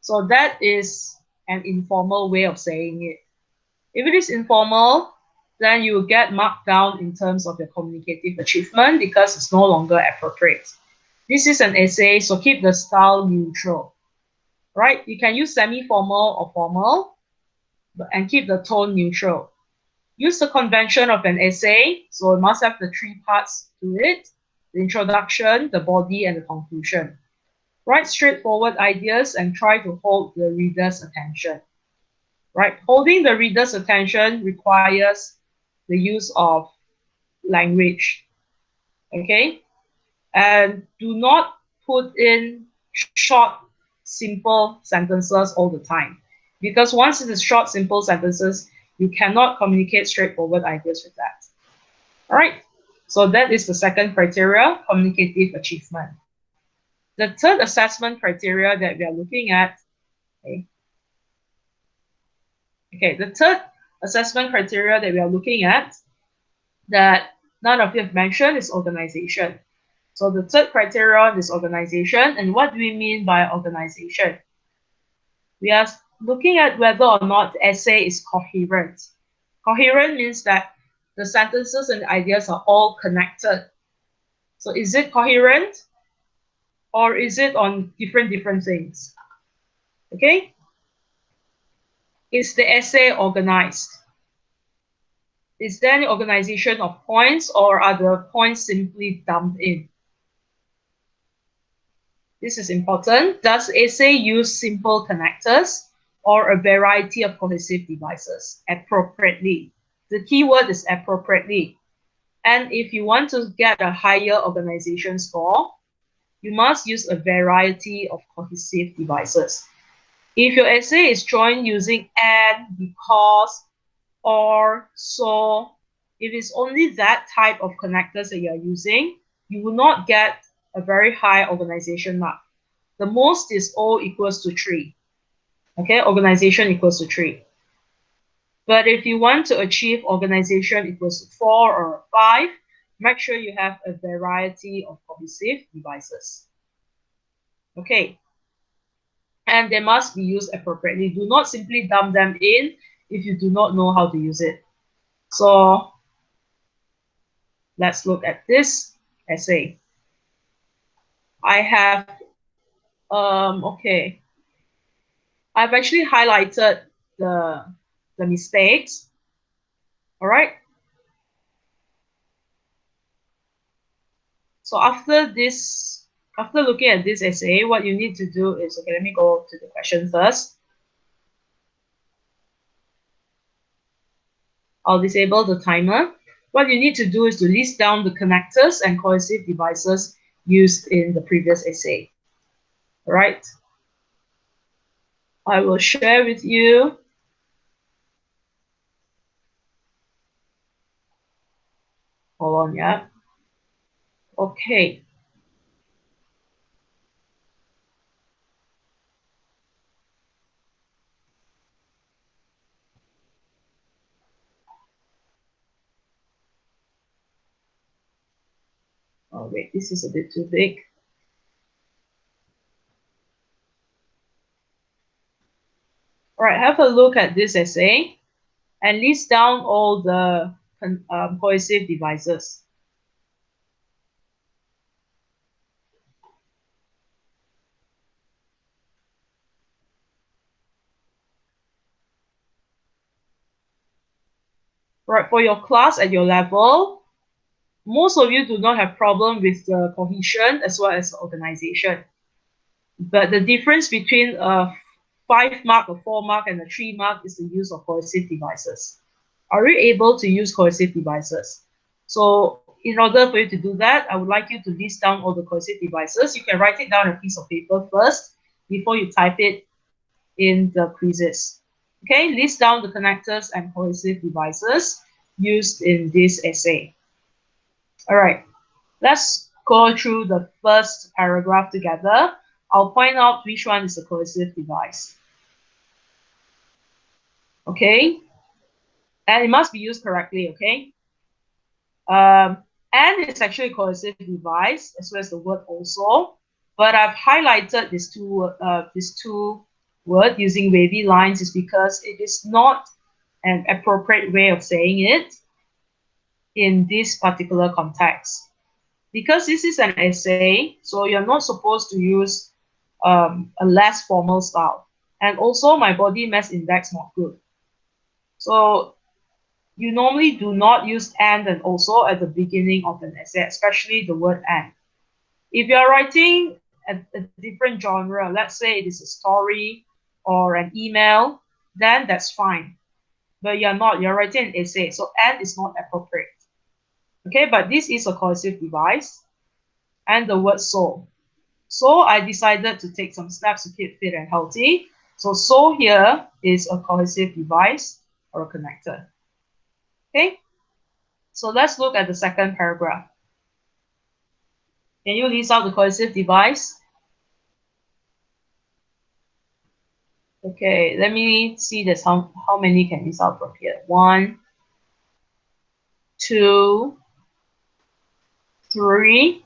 So that is an informal way of saying it. If it is informal, then you will get marked down in terms of your communicative achievement because it's no longer appropriate. This is an essay, so keep the style neutral, right? You can use semi-formal or formal and keep the tone neutral. Use the convention of an essay, so it must have the 3 parts to it: the introduction, the body, and the conclusion. Write straightforward ideas and try to hold the reader's attention. Right? Holding the reader's attention requires the use of language. Okay? And do not put in short, simple sentences all the time. Because once it is short, simple sentences, you cannot communicate straightforward ideas with that. All right? So that is the second criteria, communicative achievement. The third assessment criteria that we are looking at, the third assessment criteria that we are looking at that none of you have mentioned is organization. So the third criterion is organization. And what do we mean by organization? We are looking at whether or not the essay is coherent. Coherent means that the sentences and ideas are all connected. So is it coherent or is it on different things? Okay? Is the essay organized? Is there any organization of points or are the points simply dumped in? This is important. Does essay use simple connectors or a variety of cohesive devices appropriately? The key word is appropriately. And if you want to get a higher organization score, you must use a variety of cohesive devices. If your essay is joined using and, because, or, so, if it's only that type of connectors that you're using, you will not get a very high organization mark. The most is O equals to 3. Okay, organization equals to 3. But if you want to achieve organization equals to 4 or 5, make sure you have a variety of cohesive devices. Okay, and they must be used appropriately. Do not simply dump them in if you do not know how to use it. So let's look at this essay. I have, okay, I've actually highlighted the mistakes. All right. So after looking at this essay, what you need to do is, okay, let me go to the question first. I'll disable the timer. What you need to do is to list down the connectors and cohesive devices used in the previous essay. All right. I will share with you. Hold on, yeah. Okay. Oh, wait, this is a bit too big. All right, have a look at this essay and list down all the cohesive devices. Right, for your class at your level, most of you do not have problem with the cohesion as well as the organization. But the difference between a 5 mark, a 4 mark, and a 3 mark is the use of cohesive devices. Are you able to use cohesive devices? So in order for you to do that, I would like you to list down all the cohesive devices. You can write it down on a piece of paper first before you type it in the quizzes. Okay, list down the connectors and cohesive devices used in this essay. All right, let's go through the first paragraph together. I'll point out which one is a cohesive device. Okay, and it must be used correctly, okay? And it's actually a cohesive device as well as the word also, but I've highlighted these two words using wavy lines is because it is not an appropriate way of saying it in this particular context. Because this is an essay, so you're not supposed to use a less formal style. And also my body mass index not good. So you normally do not use and also at the beginning of an essay, especially the word and. If you're writing a different genre, let's say it is a story or an email, then that's fine. But you're writing an essay, so and is not appropriate. Okay, but this is a cohesive device and the word so. So I decided to take some steps to keep fit and healthy. So here is a cohesive device or a connector. Okay, so let's look at the second paragraph. Can you list out the cohesive device? Okay, let me see this. How many can list out from here? 1, 2, 3,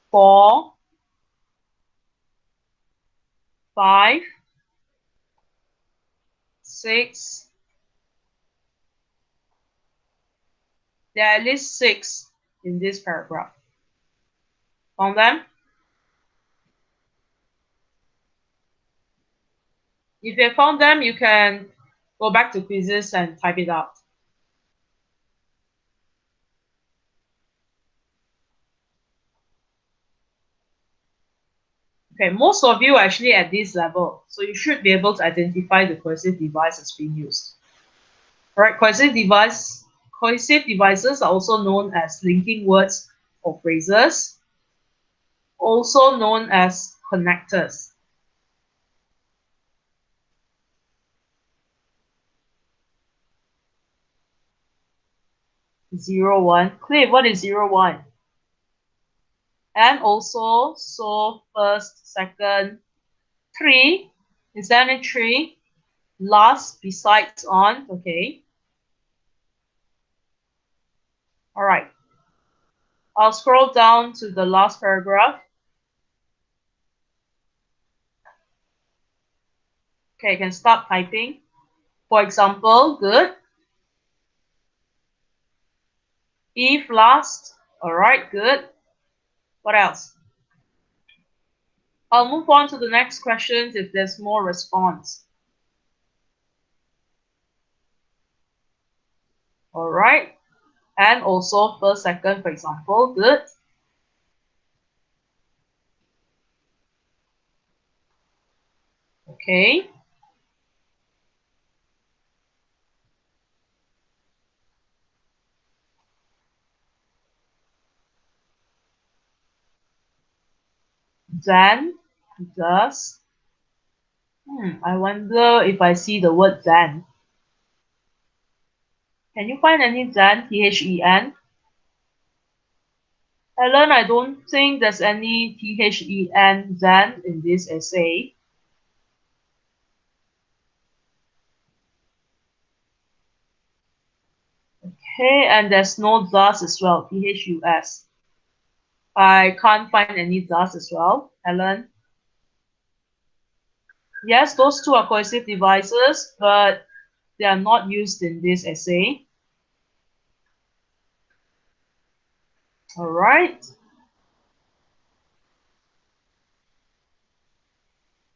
4, 5, 6. There are at least 6 in this paragraph. Found them? If you have found them, you can go back to quizzes and type it out. Okay, most of you are actually at this level, so you should be able to identify the cohesive device that's being used. All right, cohesive cohesive devices are also known as linking words or phrases, also known as connectors. Zero, one. Cliff, what is 0, 1? And also, so first, second, 3. Is there any 3? Last, besides, on. Okay. All right. I'll scroll down to the last paragraph. Okay, you can start typing. For example, good. If last. All right, good. What else? I'll move on to the next questions if there's more response. All right. And also first, second, for example, good. Okay. Then, does. I wonder if I see the word then. Can you find any then? T-H-E-N? Helen, I don't think there's any T-H-E-N then in this essay. Okay, and there's no thus as well, T-H-U-S. I can't find any thus as well, Helen. Yes, those two are cohesive devices, but they are not used in this essay. All right.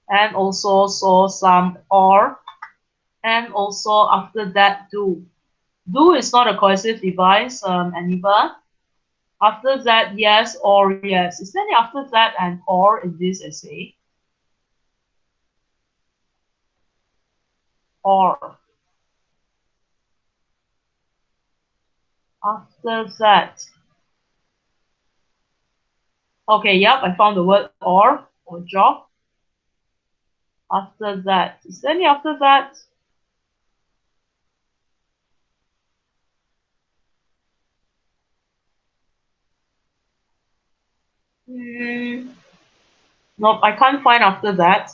And also saw some or, and also after that do. Do is not a cohesive device, Aniba. After that, yes or yes. Is there any after that and or in this essay? Or. After that. Okay, yep, I found the word or job. After that. Is there any after that? Nope, I can't find after that.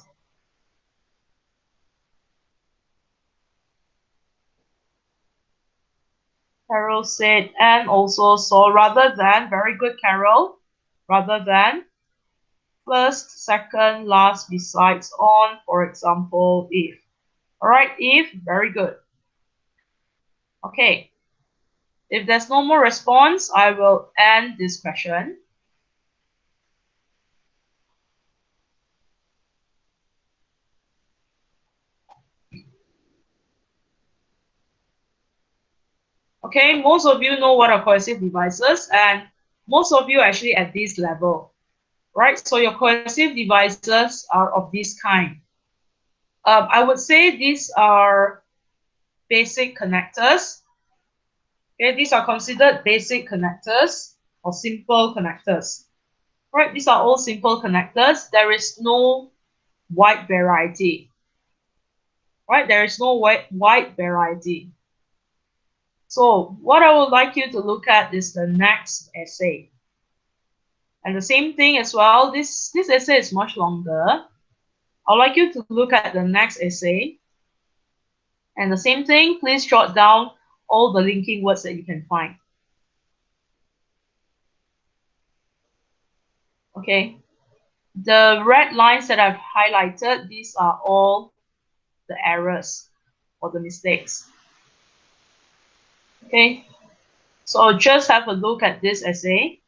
Carol said, and also saw rather than. Very good, Carol. Rather than. First, second, last, besides, on, for example, if. All right, if, very good. Okay. If there's no more response, I will end this question. Okay, most of you know what are cohesive devices, and most of you actually at this level, right? So your cohesive devices are of this kind. I would say these are basic connectors. Okay, these are considered basic connectors or simple connectors. Right, these are all simple connectors. There is no wide variety. Right, there is no wide variety. So what I would like you to look at is the next essay. And the same thing as well, this essay is much longer. I'd like you to look at the next essay. And the same thing, please jot down all the linking words that you can find. Okay. The red lines that I've highlighted, these are all the errors or the mistakes. Okay. So just have a look at this essay.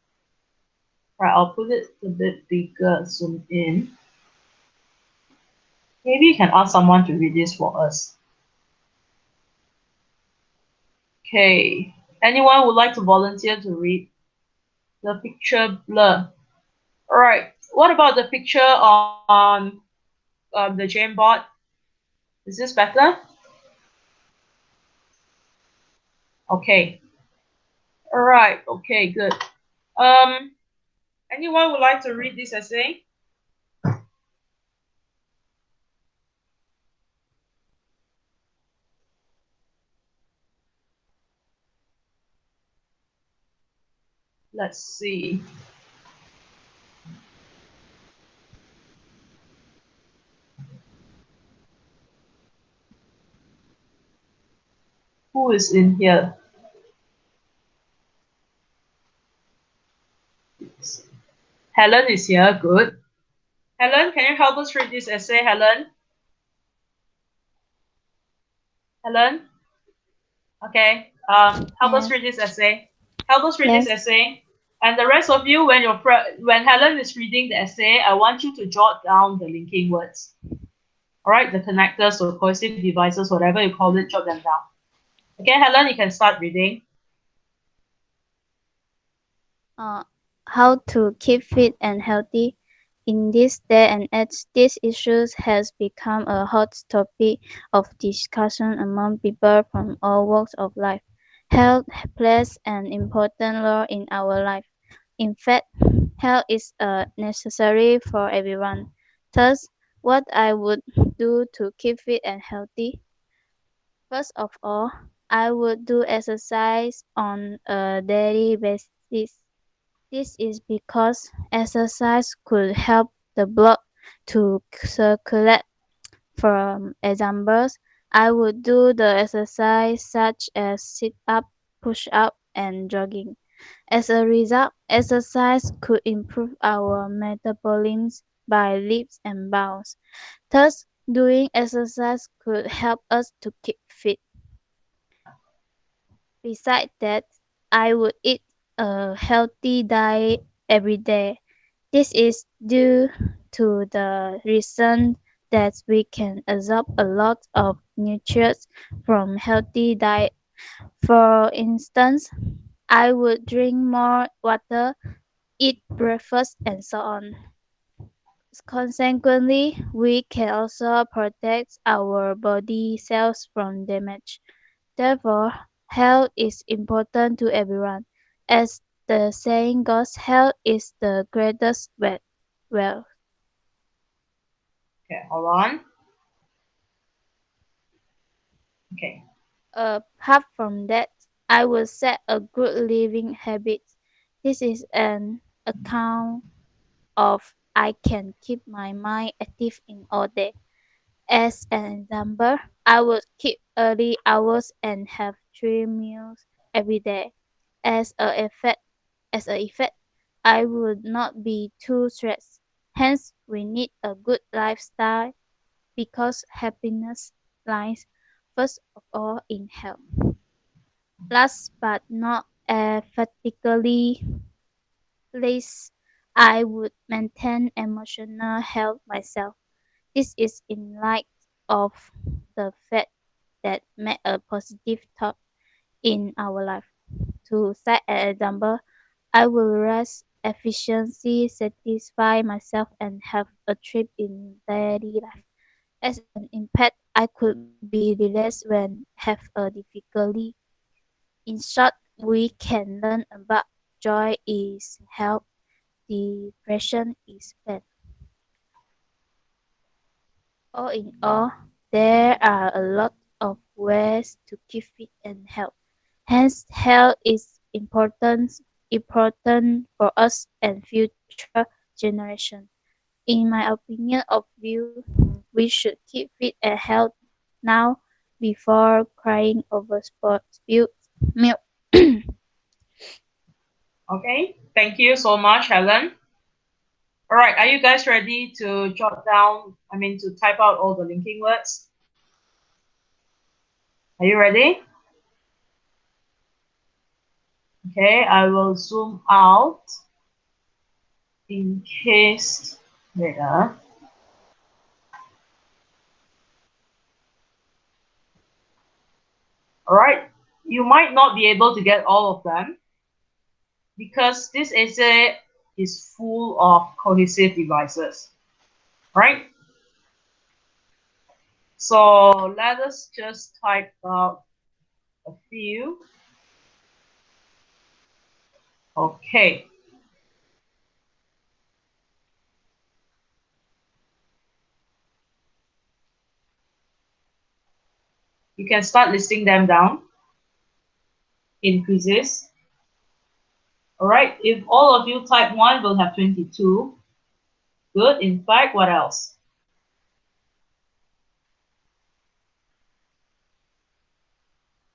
Right, I'll put it a bit bigger, zoom in. Maybe you can ask someone to read this for us. Okay. Anyone would like to volunteer to read? The picture blur. All right. What about the picture on the Jamboard? Is this better? Okay. All right. Okay. Good. Um, anyone would like to read this essay? Let's see. Who is in here? Helen is here. Good. Helen, can you help us read this essay, Helen? Helen? Okay. Help us Yes, read this essay. Help us read this yes. essay. And the rest of you, when Helen is reading the essay, I want you to jot down the linking words. All right, the connectors or cohesive devices, whatever you call it, jot them down. Okay, Helen, you can start reading. Uh, how to keep fit and healthy. In this day and age, this issue has become a hot topic of discussion among people from all walks of life. Health plays an important role in our life. In fact, health is necessary for everyone. Thus, what I would do to keep fit and healthy. First of all, I would do exercise on a daily basis. This is because exercise could help the blood to circulate. For examples, I would do the exercise such as sit up, push up, and jogging. As a result, exercise could improve our metabolism by leaps and bounds. Thus, doing exercise could help us to keep fit. Besides that, I would eat a healthy diet every day. This is due to the reason that we can absorb a lot of nutrients from healthy diet. For instance, I would drink more water, eat breakfast, and so on. Consequently, we can also protect our body cells from damage. Therefore, health is important to everyone. As the saying goes, health is the greatest wealth. Okay, hold on. Okay. Apart from that, I will set a good living habit. This is an account of I can keep my mind active in all day. As an example, I would keep early hours and have 3 meals every day. As a effect, I would not be too stressed. Hence, we need a good lifestyle because happiness lies first of all in health. Last but not emphatically least, I would maintain emotional health myself. This is in light of the fact that make a positive thought in our life. To set an example, I will rest efficiency, satisfy myself, and have a trip in daily life. As an impact, I could be relaxed when have a difficulty. In short, we can learn about joy is health, depression is pain. All in all, there are a lot of ways to keep fit and health. Hence, health is important for us and future generations. In my opinion of view, we should keep fit and health now before crying over spilled milk. Okay. Thank you so much, Helen. All right. Are you guys ready to jot down, to type out all the linking words? Are you ready? Okay. I will zoom out in case. Wait, all right. You might not be able to get all of them because this essay is full of cohesive devices, right? So let us just type out a few. Okay. You can start listing them down in quizzes. All right. If all of you type 1 will have 22. Good. In fact, what else?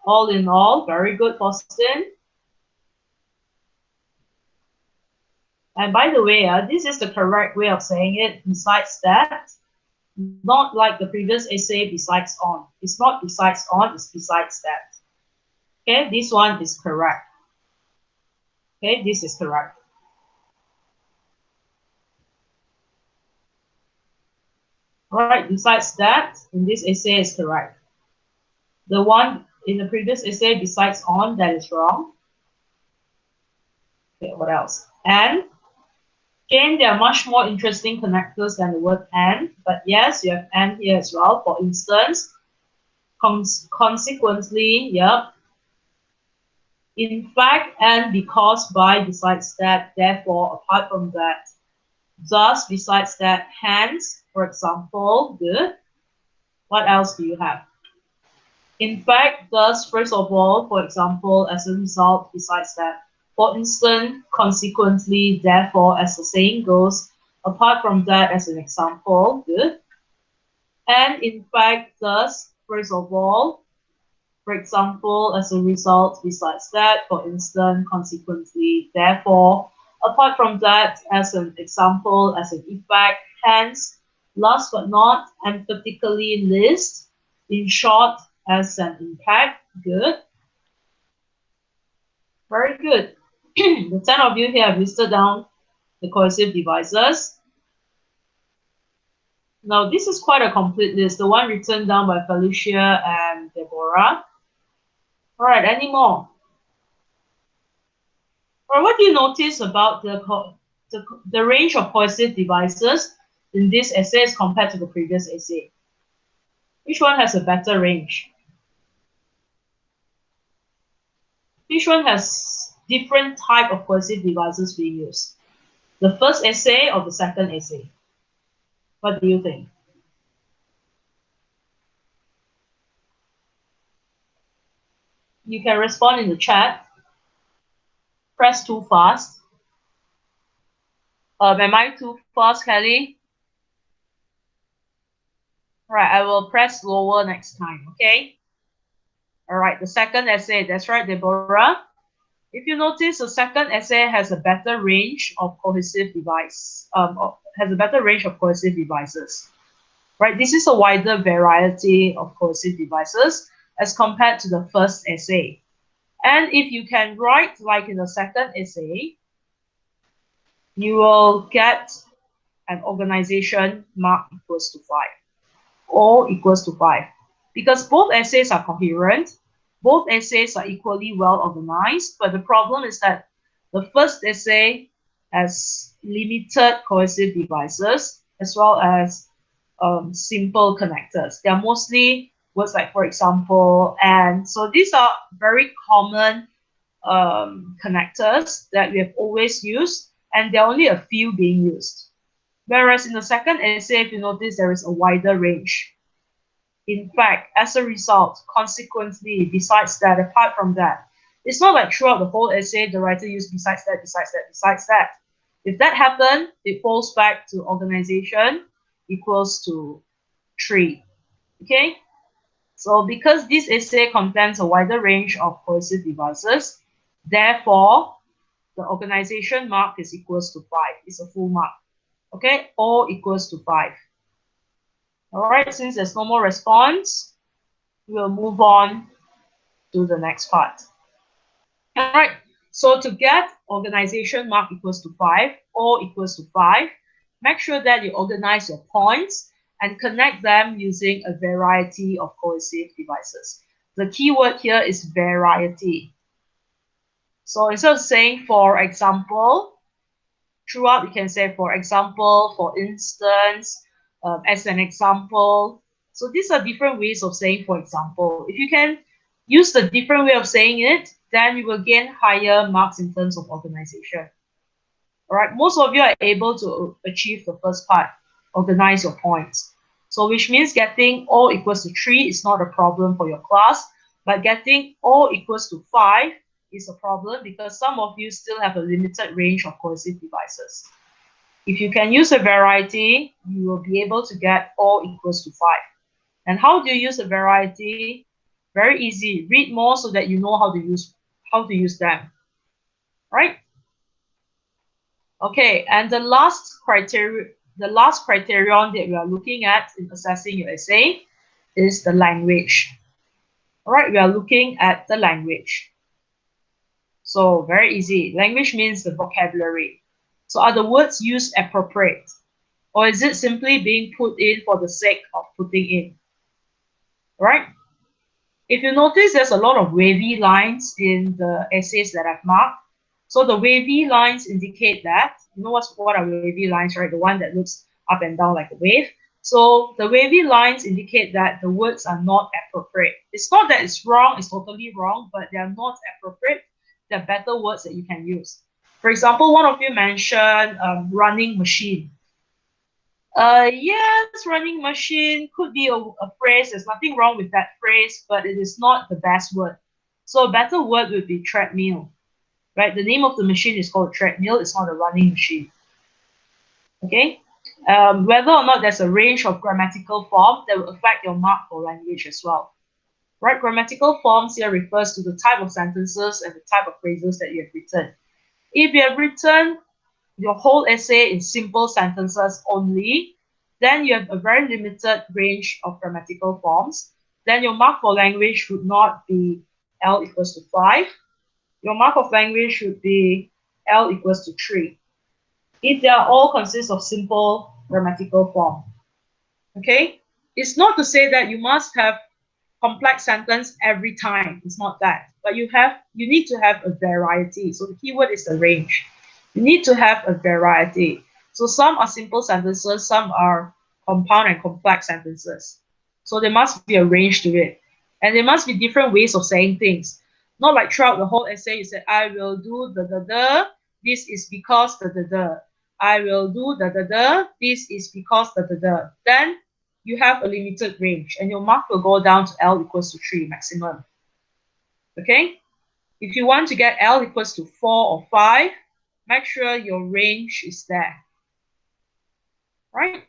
All in all, very good, Boston. And by the way, this is the correct way of saying it. Besides that, not like the previous essay, besides on. It's not besides on, it's besides that. Okay, this one is correct. Okay, this is correct. All right, besides that, in this essay is correct. The one in the previous essay, besides on, that is wrong. Okay, what else? And again, there are much more interesting connectors than the word and, but yes, you have and here as well. For instance, consequently, yep. In fact, and because, by, besides that, therefore, apart from that, thus, besides that, hence, for example, good. What else do you have? In fact, thus, first of all, for example, as a result, besides that, for instance, consequently, therefore, as the saying goes, apart from that, as an example, good. And in fact, thus, first of all, for example, as a result, besides that, for instance, consequently, therefore, apart from that, as an example, as an effect, hence, last but not, emphatically list, in short, as an impact, good. Very good. The 10 of you here have listed down the cohesive devices. Now, this is quite a complete list, the one written down by Felicia and Deborah. All right, any more? Or what do you notice about the range of cohesive devices in this essay as compared to the previous essay? Which one has a better range? Which one has different type of cohesive devices being used? The first essay or the second essay? What do you think? You can respond in the chat. Press too fast. Am I too fast, Kelly? All right, I will press slower next time, okay? All right, the second essay, that's right, Deborah. If you notice, the second essay has a better range of cohesive devices, right? This is a wider variety of cohesive devices as compared to the first essay. And if you can write like in the second essay, you will get an organization mark equals to 5 or equals to 5. Because both essays are coherent, both essays are equally well organized, but the problem is that the first essay has limited cohesive devices as well as simple connectors. They are mostly words like, for example, and. So these are very common connectors that we have always used, and there are only a few being used. Whereas in the second essay, if you notice, there is a wider range. In fact, as a result, consequently, besides that, apart from that, it's not like throughout the whole essay, the writer used besides that, besides that, besides that. If that happened, it falls back to organization equals to 3. Okay? So because this essay contains a wider range of cohesive devices, therefore, the organization mark is equals to 5. It's a full mark. Okay? O equals to 5. All right, since there's no more response, we'll move on to the next part. All right, so to get organization mark equals to 5 or equals to 5, make sure that you organize your points and connect them using a variety of cohesive devices. The key word here is variety. So instead of saying, for example, throughout you can say, for example, for instance, as an example. So these are different ways of saying, for example. If you can use the different way of saying it, then you will gain higher marks in terms of organization. All right, most of you are able to achieve the first part, organize your points. So which means getting O equals to 3 is not a problem for your class, but getting O equals to 5 is a problem because some of you still have a limited range of cohesive devices. If you can use a variety, you will be able to get O equals to 5. And how do you use a variety? Very easy. Read more so that you know how to use them. Right? Okay, and the last criterion that we are looking at in assessing your essay is the language. All right, we are looking at the language. So very easy. Language means the vocabulary. So are the words used appropriate? Or is it simply being put in for the sake of putting in? Right? If you notice, there's a lot of wavy lines in the essays that I've marked. So the wavy lines indicate that, you know what are wavy lines, right? The one that looks up and down like a wave. So the wavy lines indicate that the words are not appropriate. It's not that it's wrong, it's totally wrong, but they are not appropriate. They're better words that you can use. For example, one of you mentioned running machine. Yes, running machine could be a phrase. There's nothing wrong with that phrase, but it is not the best word. So a better word would be treadmill, right? The name of the machine is called treadmill. It's not a running machine. Okay. Whether or not there's a range of grammatical form that will affect your mark for language as well. Right? Grammatical forms here refers to the type of sentences and the type of phrases that you have written. If you have written your whole essay in simple sentences only, then you have a very limited range of grammatical forms. Then your mark for language would not be L equals to 5. Your mark of language should be L equals to 3. If they are all consist of simple grammatical form. Okay? It's not to say that you must have complex sentence every time. It's not that. But you need to have a variety. So the keyword is the range. You need to have a variety. So some are simple sentences, some are compound and complex sentences. So there must be a range to it. And there must be different ways of saying things. Not like throughout the whole essay, you said, I will do da da da, this is because da da da. I will do da da da, this is because da da da. Then you have a limited range and your mark will go down to L equals to 3 maximum. Okay? If you want to get L equals to 4 or 5, make sure your range is there. Right?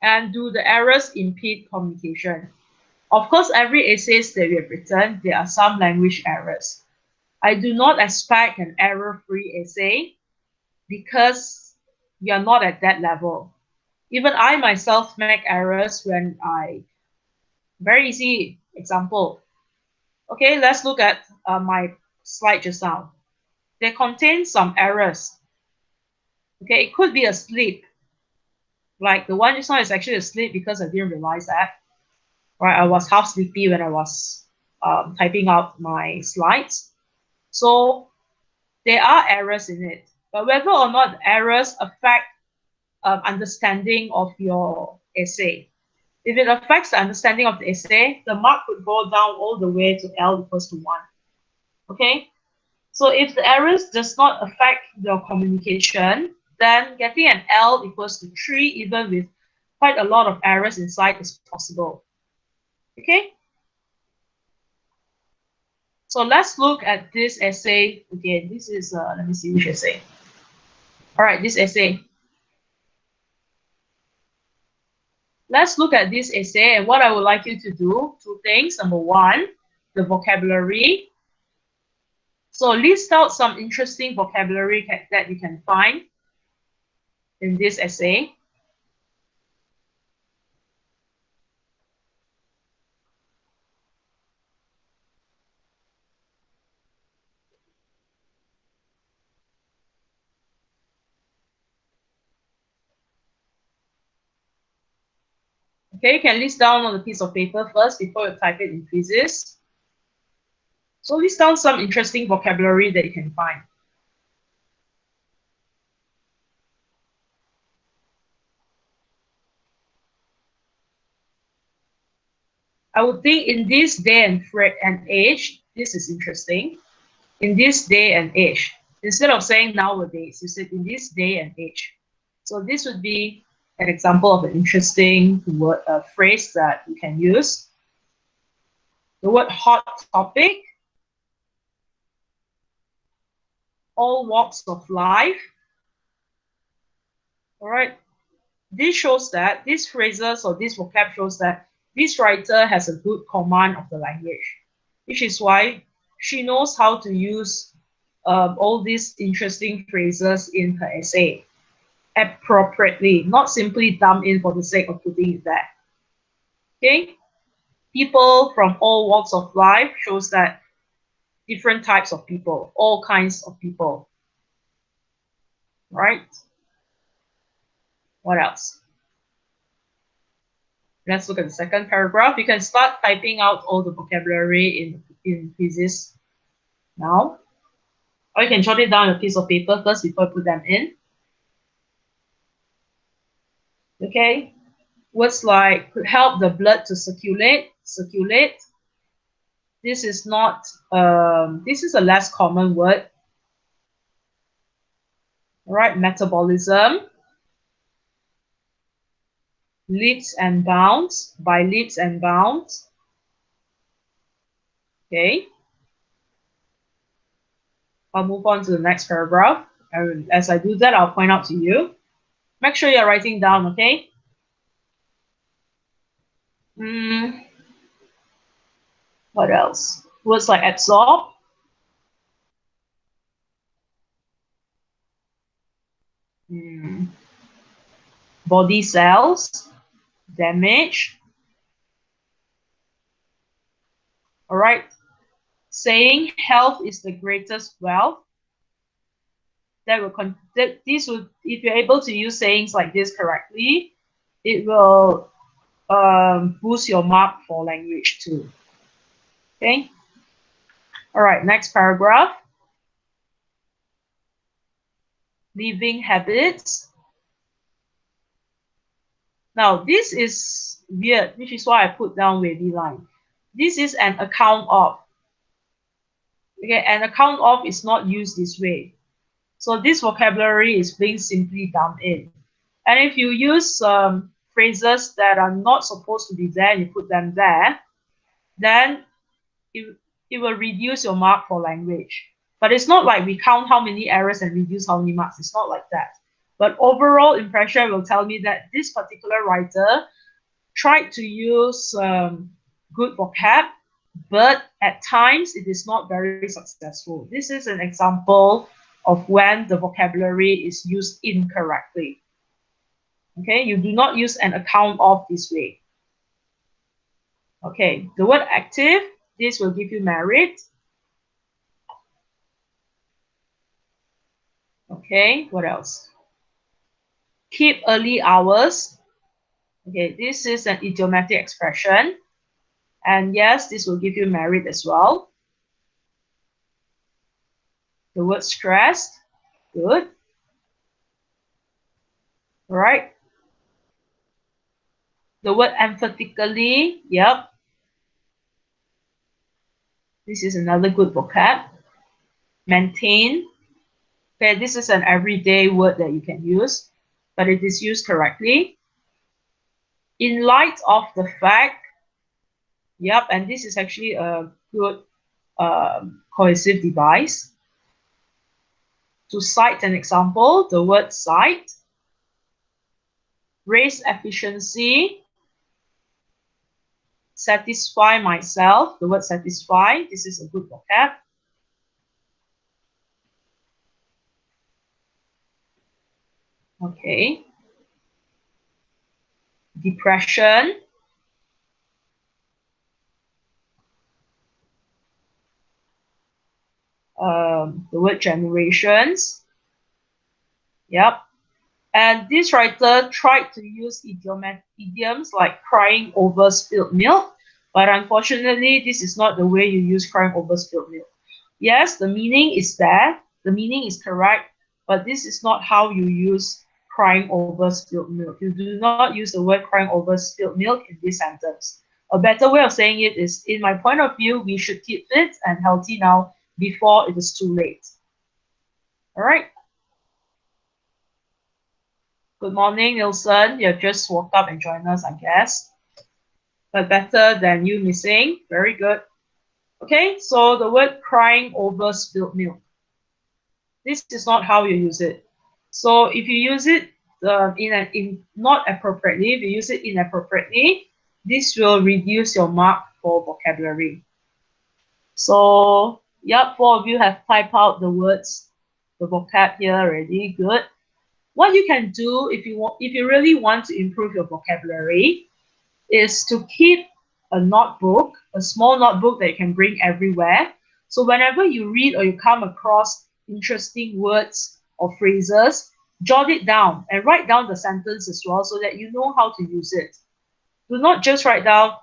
And do the errors impede communication? Of course, every essays that we have written, there are some language errors. I do not expect an error-free essay because we are not at that level. Even I myself make errors when very easy example. Okay, let's look at my slide just now. They contain some errors. Okay, it could be a slip. Like the one just now is actually a slip because I didn't realize that. Right, I was half sleepy when I was typing out my slides. So there are errors in it. But whether or not the errors affect understanding of your essay. If it affects the understanding of the essay, the mark would go down all the way to L equals to 1. Okay? So if the errors does not affect your communication, then getting an L equals to 3, even with quite a lot of errors inside, is possible. Okay? So let's look at this essay again. This is, let me see which essay. All right, this essay. Let's look at this essay, and what I would like you to do, 2 things. Number 1, the vocabulary. So list out some interesting vocabulary that you can find in this essay. Okay, you can list down on a piece of paper first before you type it in quizzes. So list down some interesting vocabulary that you can find. I would think in this day and age, This is interesting. In this day and age. Instead of saying nowadays, you said in this day and age. So this would be an example of an interesting word, phrase that you can use. The word hot topic, all walks of life. All right. This shows that these phrases or this vocab shows that this writer has a good command of the language, which is why she knows how to use all these interesting phrases in her essay appropriately, not simply dump in for the sake of putting it there. Okay? People from all walks of life shows that different types of people, all kinds of people. Right? What else? Let's look at the second paragraph. You can start typing out all the vocabulary in quizzes now. Or you can jot it down on a piece of paper first before you put them in. Okay? Words like could help the blood to circulate. This is not, this is a less common word. All right, metabolism. Leaps and bounds, by leaps and bounds. Okay. I'll move on to the next paragraph. And as I do that, I'll point out to you. Make sure you're writing down, okay? What else? Words like absorb. Body cells. Damage. All right. Saying health is the greatest wealth. This would, if you're able to use sayings like this correctly, it will boost your mark for language too. Okay. All right. Next paragraph. Living habits. Now this is weird, which is why I put down wavy line. This is an account of. Okay, an account of is not used this way. So this vocabulary is being simply dumped in. And if you use phrases that are not supposed to be there and you put them there, then it will reduce your mark for language. But it's not like we count how many errors and reduce how many marks. It's not like that. But overall impression will tell me that this particular writer tried to use good vocab, but at times it is not very successful. This is an example of when the vocabulary is used incorrectly. Okay, you do not use an account of this way. Okay, the word active, this will give you merit. Okay, what else? Keep early hours. Okay, this is an idiomatic expression. And yes, this will give you merit as well. The word stressed, good. All right. The word emphatically, yep. This is another good vocab. Maintain. Okay, this is an everyday word that you can use, but it is used correctly. In light of the fact, yep, and this is actually a good cohesive device. To cite an example, the word cite. Raise efficiency. Satisfy myself, the word satisfy, this is a good vocab. Okay. Depression. The word generations. Yep. And this writer tried to use idioms like crying over spilled milk, but unfortunately, this is not the way you use crying over spilled milk. Yes, the meaning is there, the meaning is correct, but this is not how you use crying over spilled milk. You do not use the word crying over spilled milk in this sentence. A better way of saying it is, in my point of view, we should keep fit and healthy now before it is too late. All right. Good morning, Nilsson. You have just woke up and joined us, I guess. But better than you missing. Very good. Okay, so the word crying over spilled milk. This is not how you use it. So if you use it not appropriately, if you use it inappropriately, this will reduce your mark for vocabulary. So, yep, 4 of you have typed out the words, the vocab here already. Good. What you can do if you really want to improve your vocabulary is to keep a notebook, a small notebook that you can bring everywhere. So whenever you read or you come across interesting words or phrases, jot it down and write down the sentence as well so that you know how to use it. Do not just write down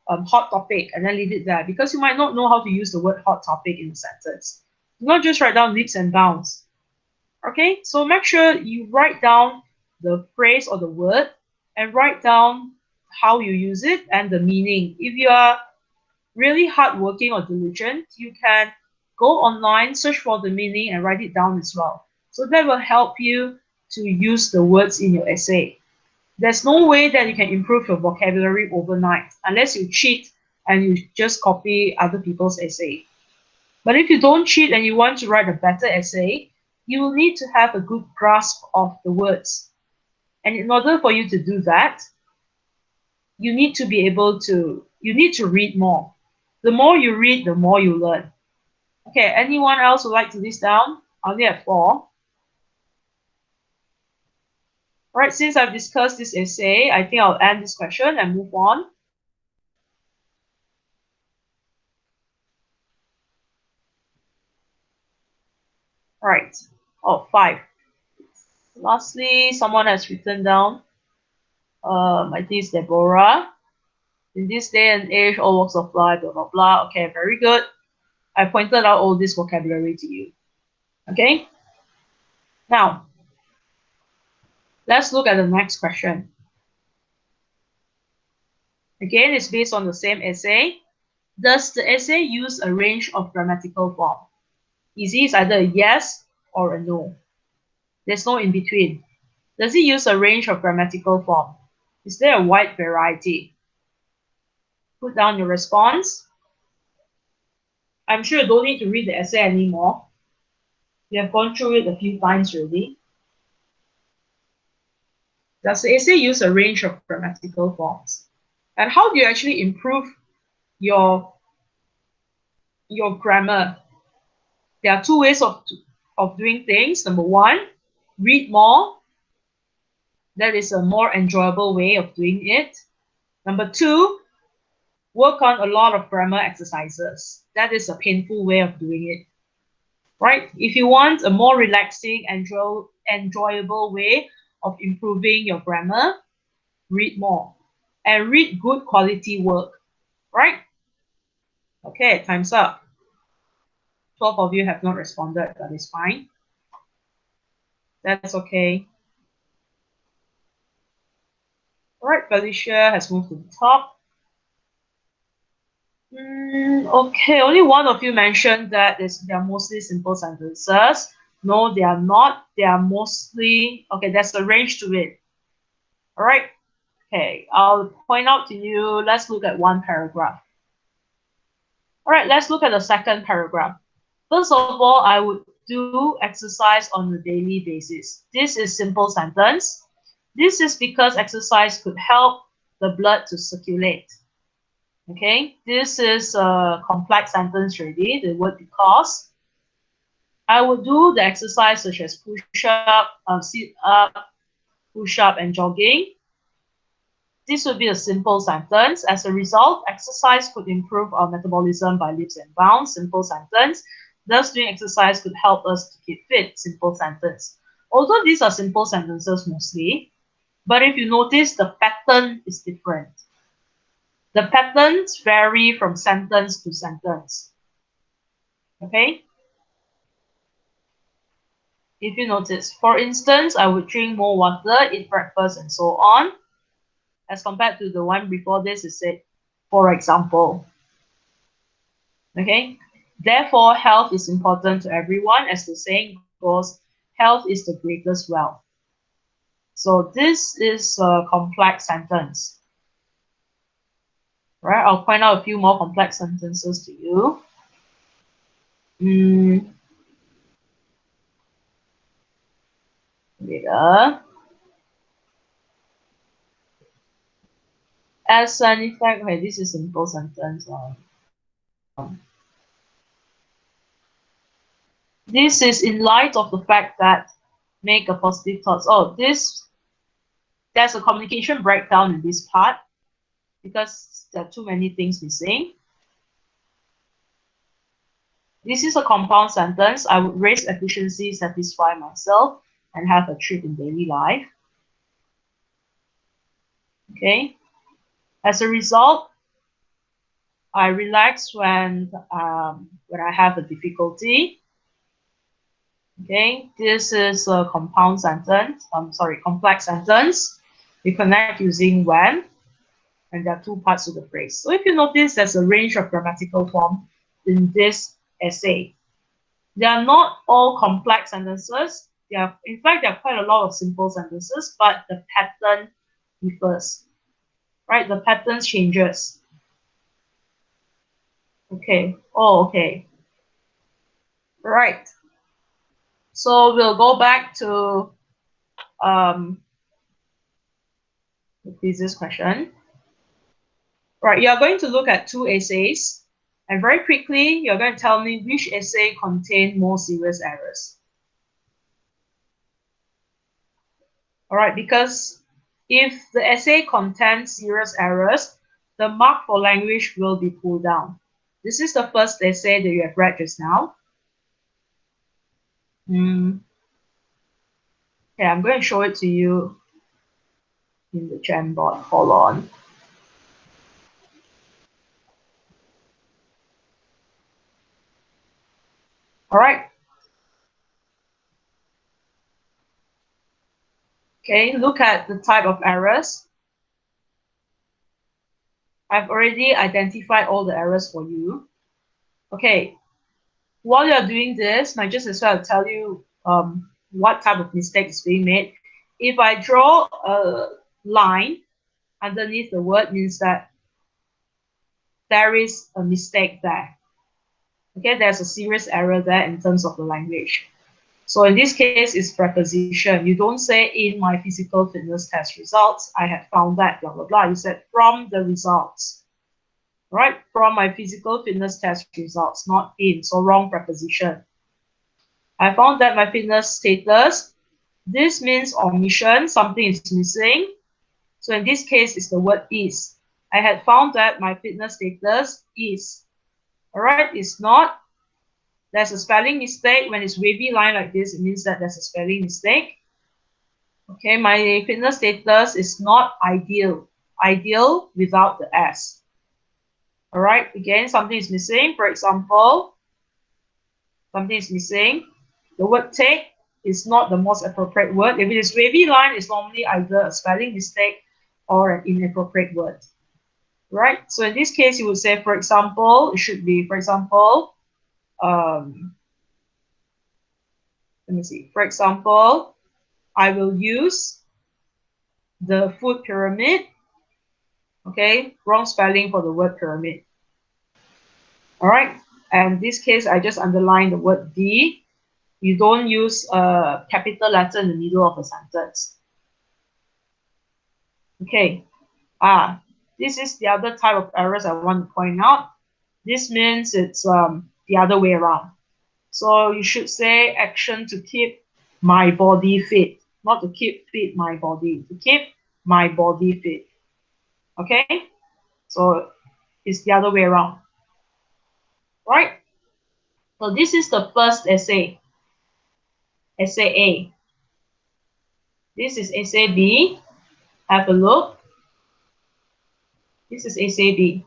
hot topic and then leave it there, because you might not know how to use the word hot topic in a sentence. Do not just write down leaps and bounds. Okay, so make sure you write down the phrase or the word and write down how you use it and the meaning. If you are really hardworking or diligent, you can go online, search for the meaning and write it down as well. So that will help you to use the words in your essay. There's no way that you can improve your vocabulary overnight unless you cheat and you just copy other people's essay. But if you don't cheat and you want to write a better essay, you will need to have a good grasp of the words. And in order for you to do that, you need to read more. The more you read, the more you learn. Okay, anyone else would like to list down? I only have 4. All right, since I've discussed this essay, I think I'll end this question and move on. All right. Oh, 5. Lastly, someone has written down, I think it's Deborah. In this day and age, all walks of life, blah, blah, blah. Okay, very good. I pointed out all this vocabulary to you. Okay? Now, let's look at the next question. Again, it's based on the same essay. Does the essay use a range of grammatical form? Easy is either a yes or a no. There's no in between. Does it use a range of grammatical form? Is there a wide variety? Put down your response. I'm sure you don't need to read the essay anymore. You have gone through it a few times already. Does the essay use a range of grammatical forms? And how do you actually improve your grammar? There are 2 ways of doing things. Number 1, read more. That is a more enjoyable way of doing it. Number 2, work on a lot of grammar exercises. That is a painful way of doing it. Right? If you want a more relaxing, enjoyable way of improving your grammar, read more. And read good quality work. Right? Okay, time's up. 12 of you have not responded. That is fine. That's okay. All right, Felicia has moved to the top. Okay, only 1 of you mentioned that they are mostly simple sentences. No, they are not. They are mostly, okay, there's a range to it. All right. Okay, I'll point out to you, let's look at 1 paragraph. All right, let's look at the second paragraph. First of all, I would do exercise on a daily basis. This is simple sentence. This is because exercise could help the blood to circulate. Okay, this is a complex sentence already, the word because. I would do the exercise such as push-up, sit-up, push-up, and jogging. This would be a simple sentence. As a result, exercise could improve our metabolism by leaps and bounds. Simple sentence. Thus, doing exercise could help us to keep fit. Simple sentence. Although these are simple sentences mostly, but if you notice, the pattern is different. The patterns vary from sentence to sentence. Okay? If you notice, for instance, I would drink more water, eat breakfast, and so on. As compared to the one before this, it said, for example. Okay, therefore, health is important to everyone. As the saying goes, health is the greatest wealth. So this is a complex sentence. Right, I'll point out a few more complex sentences to you. Later. As an effect, okay, this is a simple sentence. This is in light of the fact that make a positive thoughts. Oh, there's a communication breakdown in this part because there are too many things missing. This is a compound sentence. I would raise efficiency, satisfy myself, and have a treat in daily life. Okay. As a result, I relax when I have a difficulty. Okay, this is a compound sentence. Complex sentence. We connect using when, and there are two parts to the phrase. So if you notice, there's a range of grammatical form in this essay. They are not all complex sentences. In fact, there are quite a lot of simple sentences, but the pattern differs, right? The pattern changes. Okay. Oh, okay. Right. So we'll go back to the previous question. Right, you are going to look at two essays, and very quickly, you're going to tell me which essay contained more serious errors. All right, because if the essay contains serious errors, the mark for language will be pulled down. This is the first essay that you have read just now. Okay, I'm going to show it to you in the Jamboard. Hold on. All right. Okay, look at the type of errors. I've already identified all the errors for you. Okay, while you're doing this, I just as well tell you what type of mistake is being made. If I draw a line underneath the word, means that there is a mistake there. Okay, there's a serious error there in terms of the language. So in this case, it's preposition. You don't say in my physical fitness test results, I had found that, blah, blah, blah. You said from the results, right? From my physical fitness test results, not in. So wrong preposition. I found that my fitness status, this means omission, something is missing. So in this case, it's the word is. I had found that my fitness status is. All right, it's not. There's a spelling mistake. When it's wavy line like this, it means that there's a spelling mistake. Okay, my fitness status is not ideal. Ideal without the S. All right, again, something is missing. For example, something is missing. The word take is not the most appropriate word. If it is wavy line, it's normally either a spelling mistake or an inappropriate word. Right? So in this case, you would say, for example, it should be, for example, let me see. For example, I will use the food pyramid. Okay, wrong spelling for the word pyramid. All right. And in this case, I just underline the word the. You don't use a capital letter in the middle of a sentence. Okay. This is the other type of errors I want to point out. This means it's the other way around. So you should say action to keep my body fit, not to keep fit my body, to keep my body fit. Okay? So it's the other way around. Right? So this is the first essay, essay A. This is essay B. Have a look. This is essay B.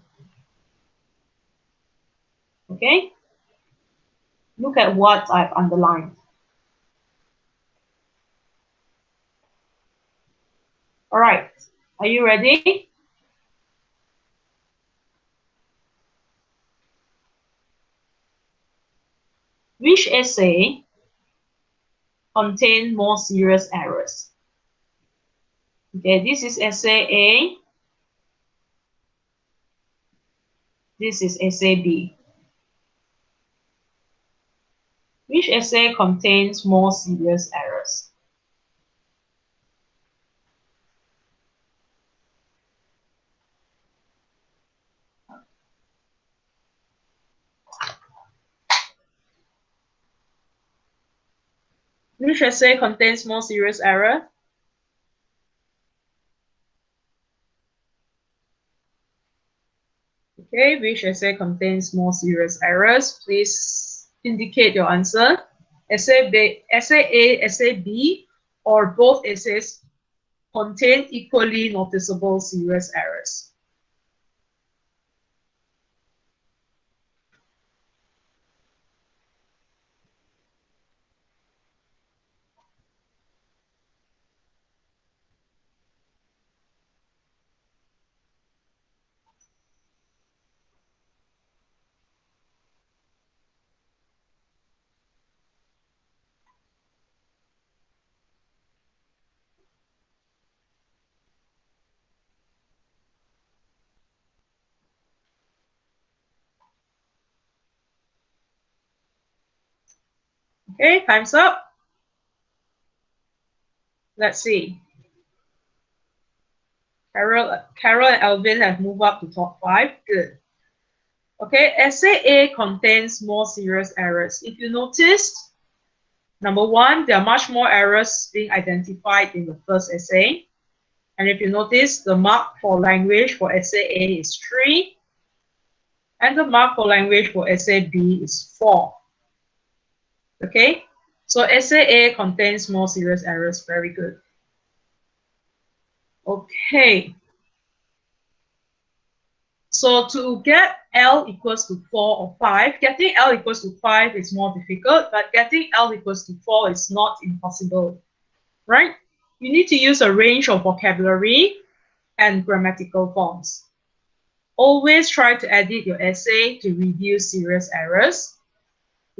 Okay? Look at what I've underlined. All right. Are you ready? Which essay contains more serious errors? Okay, this is essay A. This is essay B. Which essay contains more serious errors? Which essay contains more serious error? Okay, which essay contains more serious errors? Please indicate your answer. Essay B, essay A, essay B, or both essays contain equally noticeable serious errors. Okay, time's up. Let's see. Carol and Alvin have moved up to top 5. Good. Okay, essay A contains more serious errors. If you noticed, number 1, there are much more errors being identified in the first essay. And if you notice, the mark for language for essay A is 3. And the mark for language for essay B is 4. Okay, so essay A contains more serious errors. Very good. Okay. So to get L equals to 4 or 5, getting L equals to 5 is more difficult, but getting L equals to 4 is not impossible, right? You need to use a range of vocabulary and grammatical forms. Always try to edit your essay to reduce serious errors.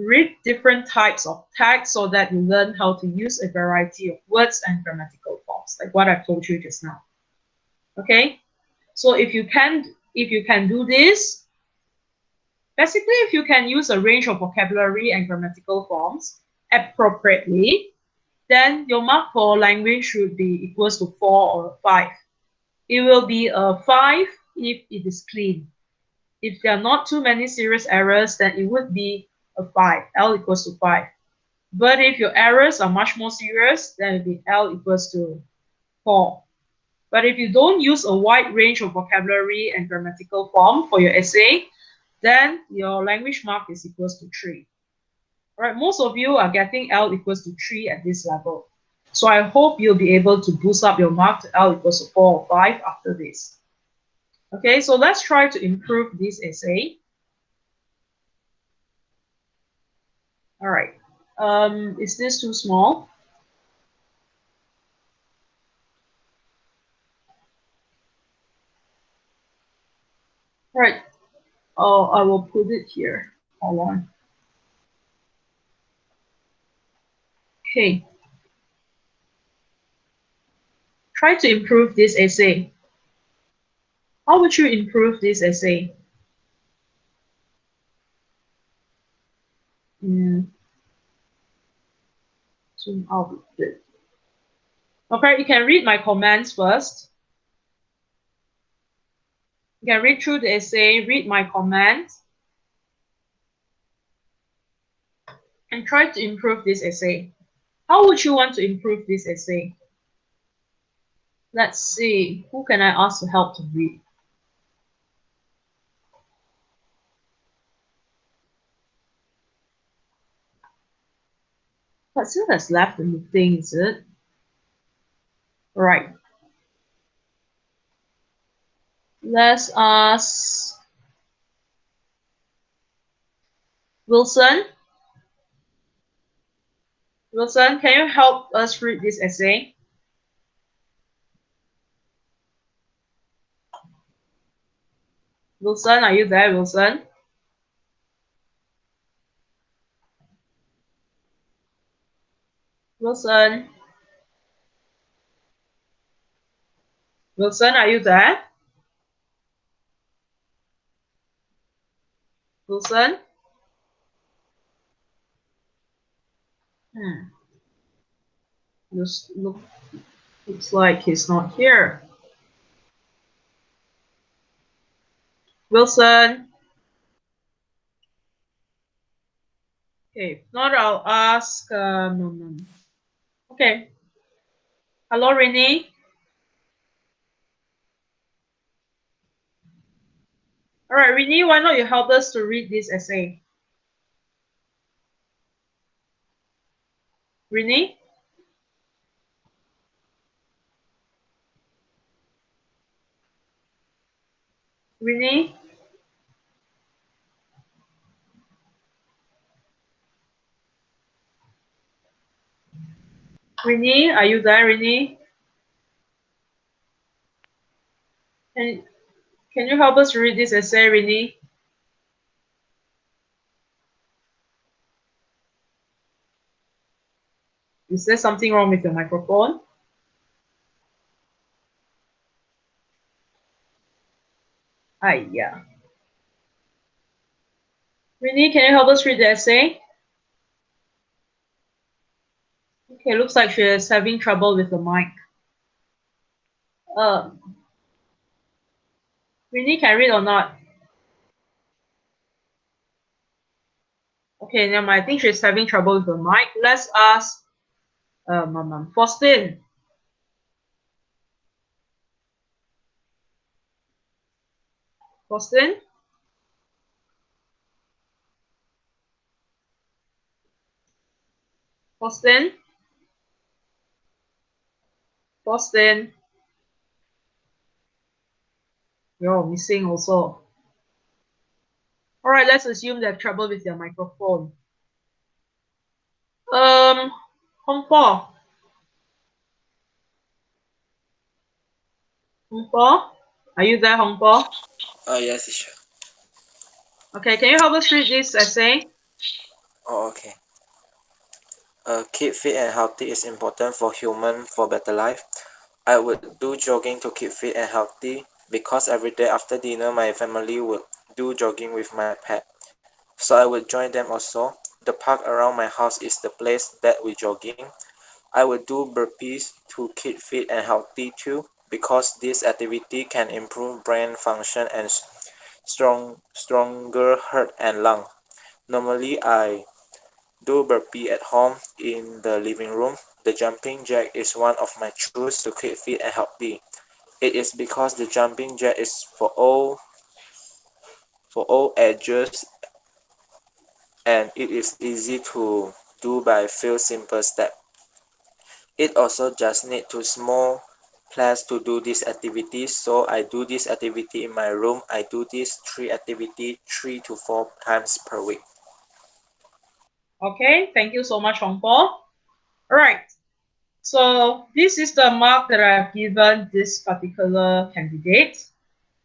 Read different types of text so that you learn how to use a variety of words and grammatical forms, like what I've told you just now. Okay, so if you can do this, basically if you can use a range of vocabulary and grammatical forms appropriately, then your mark for language should be equals to 4 or 5. It will be a 5 if it is clean. If there are not too many serious errors, then it would be a 5, L equals to 5. But if your errors are much more serious, then it will be L equals to 4. But if you don't use a wide range of vocabulary and grammatical form for your essay, then your language mark is equals to 3. All right, most of you are getting L equals to 3 at this level. So I hope you'll be able to boost up your mark to L equals to 4 or 5 after this. Okay, so let's try to improve this essay. All right, is this too small? All right, oh, I will put it here. Hold on. Okay. Try to improve this essay. How would you improve this essay? Zoom out a bit. Okay, you can read my comments first. You can read through the essay, read my comments, and try to improve this essay. How would you want to improve this essay? Let's see, who can I ask to help to read? But still has left in the thing, is it? Right. Let's ask Wilson. Wilson, can you help us read this essay? Wilson, are you there, Wilson? Wilson? Wilson, are you there? Wilson? Looks like he's not here. Wilson? Okay, if not, I'll ask. Okay. Hello, Renee. All right, Renee, why not you help us to read this essay? Renee? Renee? Renee, are you there, Renee? Can you help us read this essay, Renee? Is there something wrong with your microphone? Yeah. Renee, can you help us read the essay? Okay, looks like she's having trouble with the mic. Renee, can read or not? Okay, never mind. I think she's having trouble with the mic. Let's ask Faustin. Faustin? Faustin? Faustin? You're missing also. All right, let's assume they have trouble with their microphone. Hong Po. Hong Po? Are you there, Hong Po? Yes, sure. Okay, can you help us read this essay? Oh, okay. Keep fit and healthy is important for human for better life. I would do jogging to keep fit and healthy because every day after dinner my family would do jogging with my pet. So I would join them also. The park around my house is the place that we jogging. I would do burpees to keep fit and healthy too because this activity can improve brain function and stronger heart and lung. Normally I do burpee at home in the living room. The jumping jack is one of my choice to keep fit and healthy. It is because the jumping jack is for all ages and it is easy to do by few simple steps. It also just need to small place to do this activity, so I do this activity in my room. I do this 3 activity 3 to 4 times per week. Okay, thank you so much, Hong Po. All right, so this is the mark that I've given this particular candidate.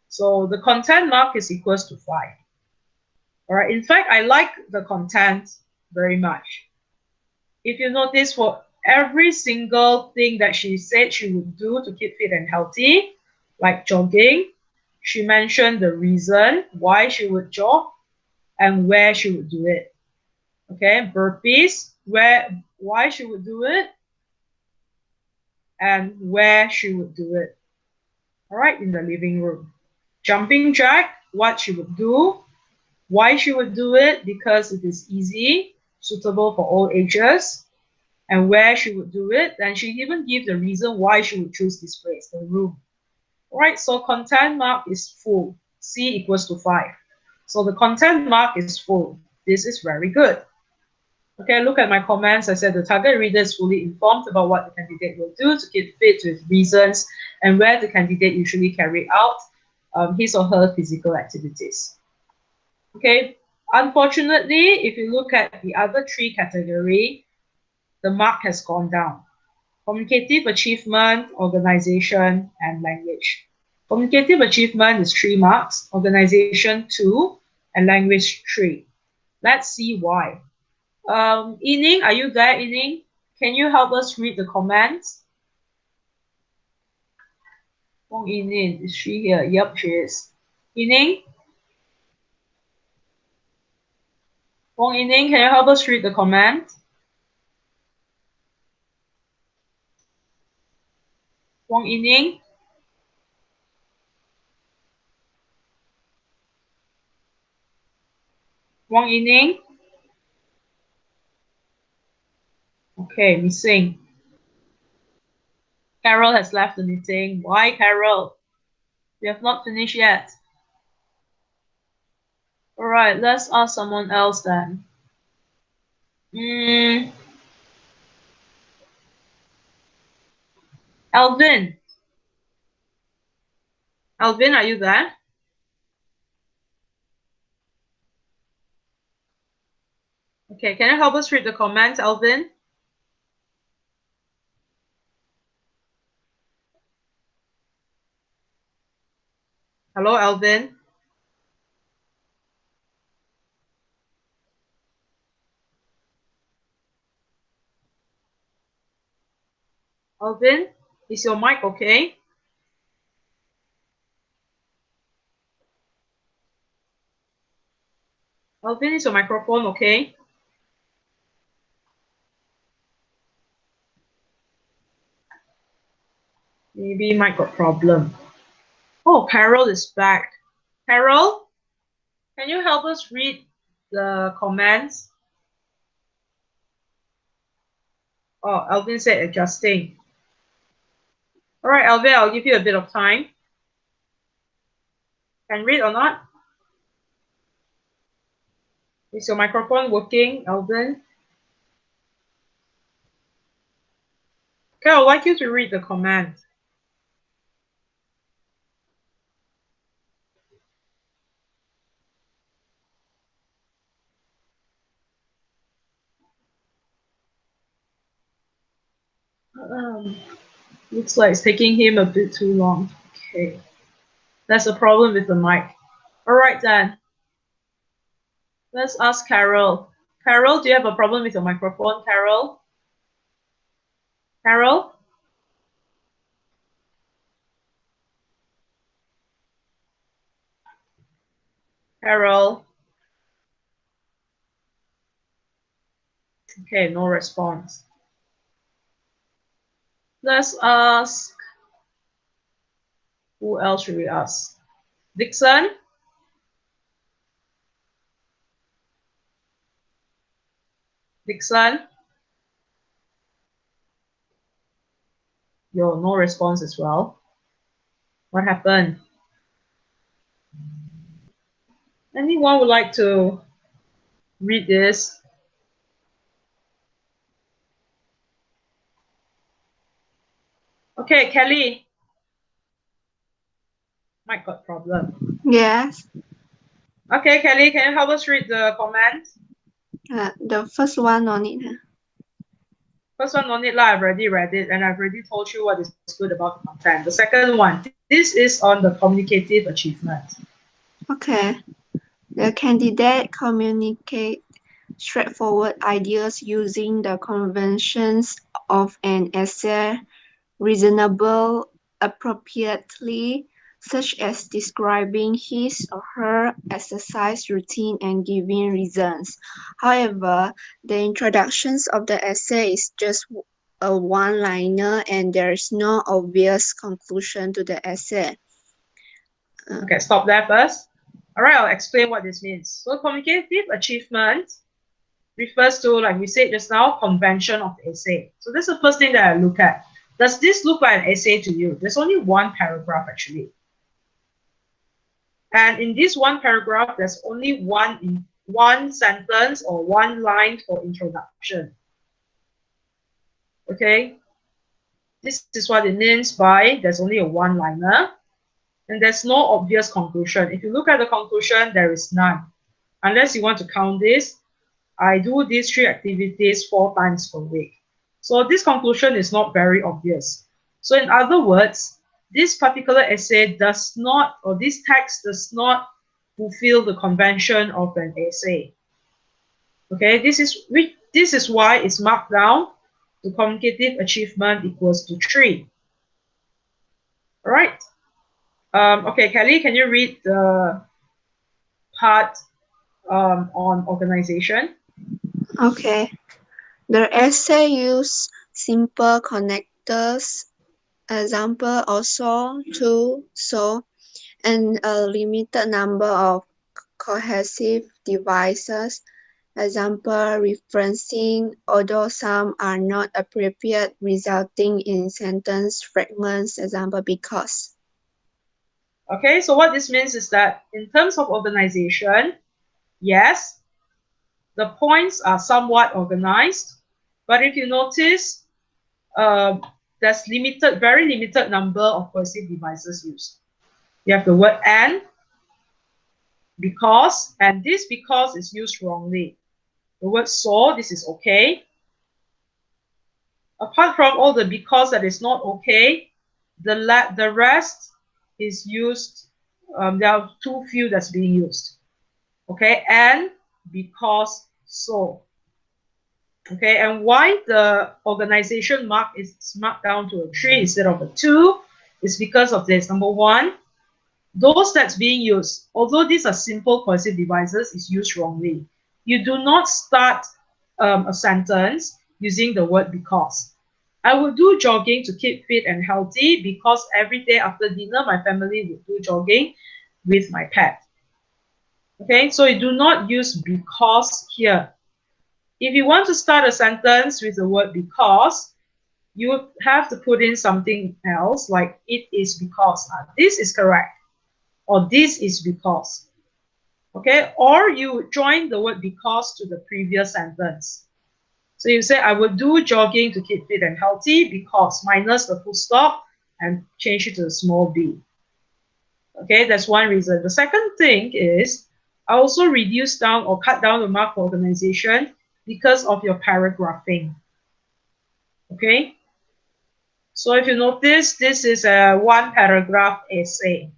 So the content mark is equals to 5. All right, in fact, I like the content very much. If you notice, for every single thing that she said she would do to keep fit and healthy, like jogging, she mentioned the reason why she would jog and where she would do it. Okay, burpees, why she would do it and where she would do it. All right, in the living room. Jumping jack, what she would do, why she would do it, because it is easy, suitable for all ages, and where she would do it. And she even gives the reason why she would choose this place, the room. All right, so content mark is full. C equals to 5. So the content mark is full. This is very good. Okay, look at my comments. I said the target reader is fully informed about what the candidate will do to keep fit with reasons and where the candidate usually carry out his or her physical activities. Okay, unfortunately, if you look at the other 3 categories, the mark has gone down. Communicative achievement, organization, and language. Communicative achievement is 3 marks, organization 2, and language 3. Let's see why. Yining, are you there, Yining? Can you help us read the comments? Wong Yining, is she here? Yep, she is. Yining? Wong Yining, can you help us read the comment? Wong Yining? Wong Yining? Okay, missing. Carol has left the meeting. Why, Carol? We have not finished yet. All right, let's ask someone else then. Alvin. Alvin, are you there? Okay, can you help us read the comments, Alvin? Hello, Alvin. Alvin, is your mic okay? Alvin, is your microphone okay? Maybe mic got problem. Oh, Carol is back. Carol, can you help us read the comments? Oh, Alvin said adjusting. All right, Alvin, I'll give you a bit of time. Can read or not? Is your microphone working, Alvin? Okay, I'd like you to read the comment. Looks like it's taking him a bit too long. Okay. That's a problem with the mic. All right, then. Let's ask Carol. Carol, do you have a problem with your microphone, Carol? Carol? Carol? Okay, no response. Let's ask, who else should we ask? Dixon? Dixon? Yo, no response as well. What happened? Anyone would like to read this? Okay, Kelly. Mic got problem. Yes. Okay, Kelly, can you help us read the comments? The first one on it. First one, no need lah. I've already read it and I've already told you what is good about the content. The second one, this is on the communicative achievement. Okay. The candidate communicate straightforward ideas using the conventions of an essay reasonable appropriately, such as describing his or her exercise routine and giving reasons. However, the introductions of the essay is just a one-liner and there is no obvious conclusion to the essay. Okay, stop there first. All right, I'll explain what this means. So communicative achievement refers to, like we said just now, convention of the essay. So that's the first thing that I look at. Does this look like an essay to you? There's only one paragraph actually. And in this one paragraph, there's only one sentence or one line for introduction. Okay? This is what it means by there's only a one-liner. And there's no obvious conclusion. If you look at the conclusion, there is none. Unless you want to count this, I do these 3 activities 4 times per week. So this conclusion is not very obvious. So in other words, this particular essay does not, or this text does not fulfill the convention of an essay. Okay, this is why it's marked down the communicative achievement equals to 3. All right. Okay, Kelly, can you read the part on organization? Okay. The essay use simple connectors, example also, to, so, and a limited number of cohesive devices, example referencing, although some are not appropriate, resulting in sentence fragments, example because. Okay, so what this means is that in terms of organization, yes, the points are somewhat organized, but if you notice, there's very limited number of cohesive devices used. You have the word and, because, and this because is used wrongly. The word so, this is okay. Apart from all the because that is not okay, the rest is used, there are too few that's being used. Okay, and, because, so. Okay, and why the organization mark is marked down to a 3 instead of a 2 is because of this. Number one, those that's being used, although these are simple cohesive devices, is used wrongly. You do not start a sentence using the word because. I would do jogging to keep fit and healthy because every day after dinner, my family would do jogging with my pet. Okay, so you do not use because here. If you want to start a sentence with the word because, you would have to put in something else like it is because. This is correct. Or this is because. Okay, or you join the word because to the previous sentence. So you say, I would do jogging to keep fit and healthy because, minus the full stop and change it to a small b. Okay, that's one reason. The second thing is, I also reduce down or cut down the mark for organization because of your paragraphing. Okay, so if you notice, this is a 1-paragraph essay.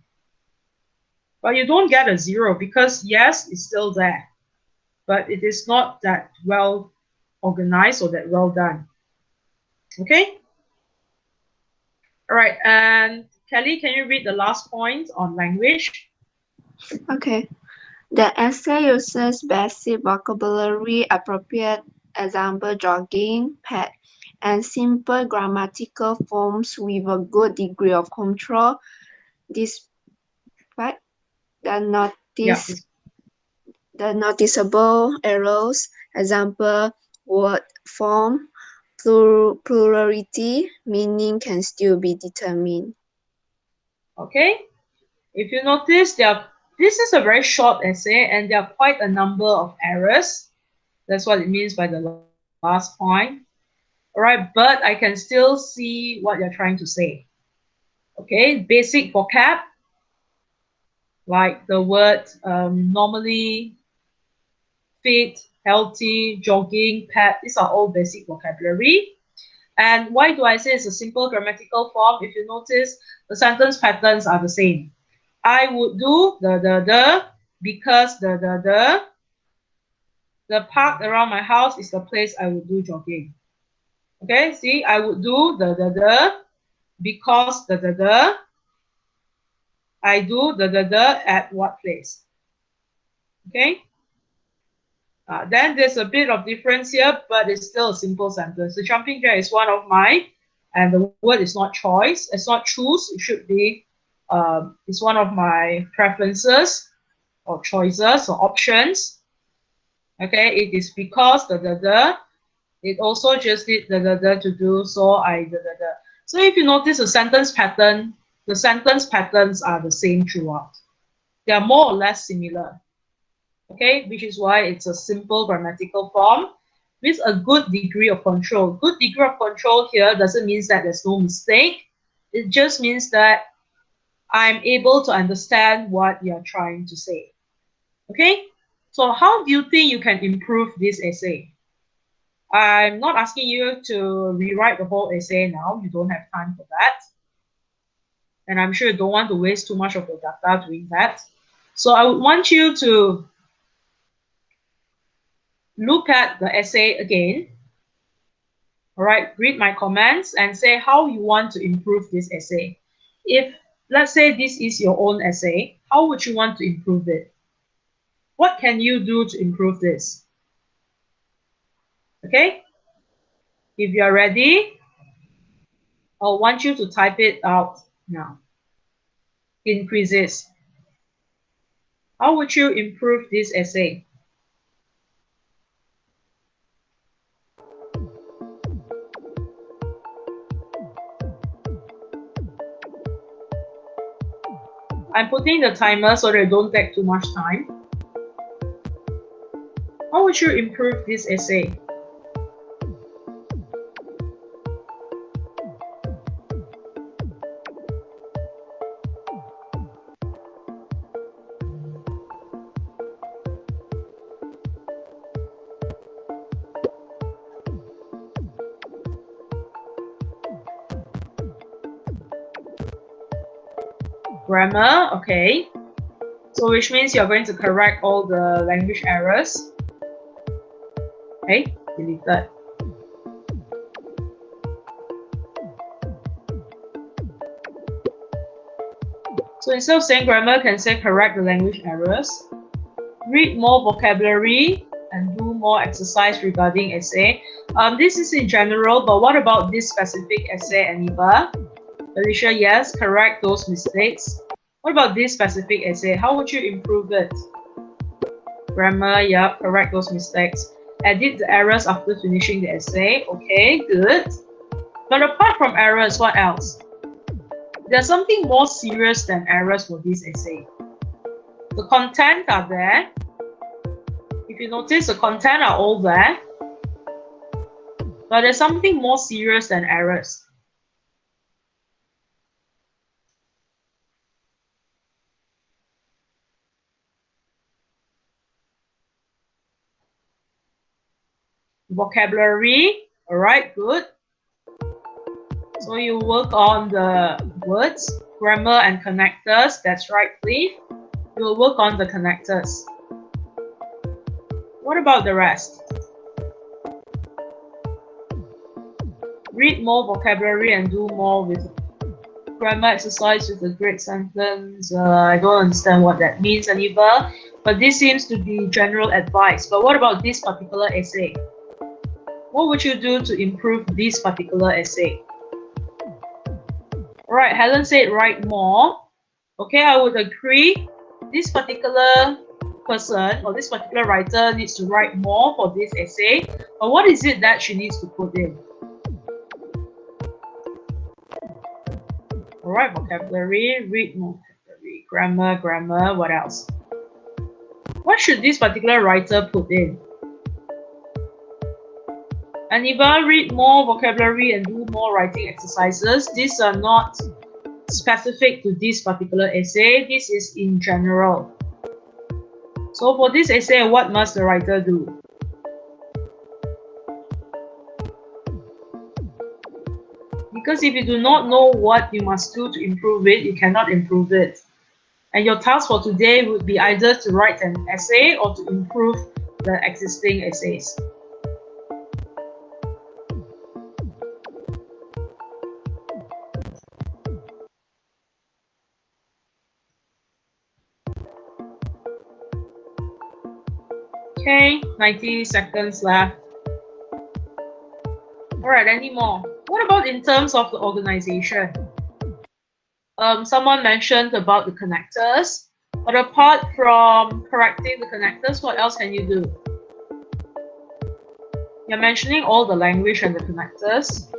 But you don't get a 0 because yes, it's still there, but it is not that well organized or that well done. Okay? All right, and Kelly, can you read the last point on language? Okay. The essay uses basic vocabulary, appropriate example jogging, pet, and simple grammatical forms with a good degree of control. Despite the noticeable errors, example word form, plurality, meaning can still be determined. Okay, if you notice, this is a very short essay and there are quite a number of errors. That's what it means by the last point. All right, but I can still see what you're trying to say. Okay, basic vocab, like the word normally, fit, healthy, jogging, pet, these are all basic vocabulary. And why do I say it's a simple grammatical form? If you notice, the sentence patterns are the same. I would do the because the park around my house is the place I would do jogging. Okay, see, I would do the because I do the at what place. Okay. Then there's a bit of difference here, but it's still a simple sentence. The jumping jack is one of mine, and the word is not choice. It's not choose. It should be, it's one of my preferences or choices or options. Okay, it is because It also just did to do, so I . So if you notice the sentence pattern, the sentence patterns are the same throughout. They are more or less similar. Okay, which is why it's a simple grammatical form with a good degree of control. Good degree of control here doesn't mean that there's no mistake. It just means that I'm able to understand what you're trying to say. Okay, so how do you think you can improve this essay? I'm not asking you to rewrite the whole essay now. You don't have time for that. And I'm sure you don't want to waste too much of your data doing that. So I would want you to look at the essay again All right, read my comments and say how you want to improve this essay. If, let's say, this is your own essay, how would you want to improve it? What can you do to improve this? Okay? If you are ready, I want you to type it out now. Increases. How would you improve this essay? I'm putting the timer so that it don't take too much time. How would you improve this essay? Grammar, okay. So which means you're going to correct all the language errors. Okay, deleted. So instead of saying grammar, can say correct the language errors. Read more vocabulary and do more exercise regarding essay. This is in general, but what about this specific essay, Aniba? Alicia, yes, correct those mistakes. What about this specific essay? How would you improve it? Grammar, yeah, correct those mistakes. Edit the errors after finishing the essay. Okay, good. But apart from errors, what else? There's something more serious than errors for this essay. The content are there. If you notice, the content are all there. But there's something more serious than errors. Vocabulary, all right, good. So you work on the words, grammar and connectors. That's right, Cleve. You'll work on the connectors. What about the rest? Read more vocabulary and do more with grammar exercise with a great sentence. I don't understand what that means, Aniba, but this seems to be general advice. But what about this particular essay? What would you do to improve this particular essay? All right, Helen said write more. Okay, I would agree. This particular person or this particular writer needs to write more for this essay. But what is it that she needs to put in? All right, vocabulary, read more vocabulary, grammar, what else? What should this particular writer put in? Aniba, read more vocabulary and do more writing exercises. These are not specific to this particular essay. This is in general. So for this essay, what must the writer do? Because if you do not know what you must do to improve it, you cannot improve it. And your task for today would be either to write an essay or to improve the existing essays. Okay, 90 seconds left. All right, any more? What about in terms of the organization? Someone mentioned about the connectors, but apart from correcting the connectors, what else can you do? You're mentioning all the language and the connectors.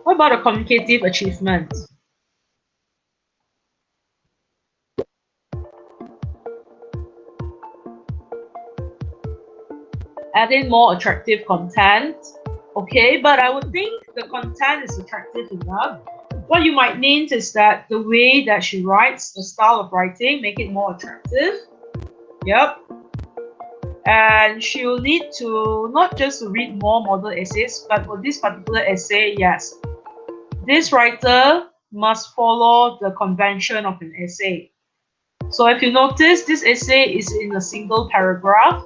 What about a communicative achievement? Add in more attractive content. Okay, but I would think the content is attractive enough. What you might need is that the way that she writes, the style of writing, make it more attractive. Yep. And she will need to not just to read more model essays, but for this particular essay, yes, this writer must follow the convention of an essay. So if you notice, this essay is in a single paragraph.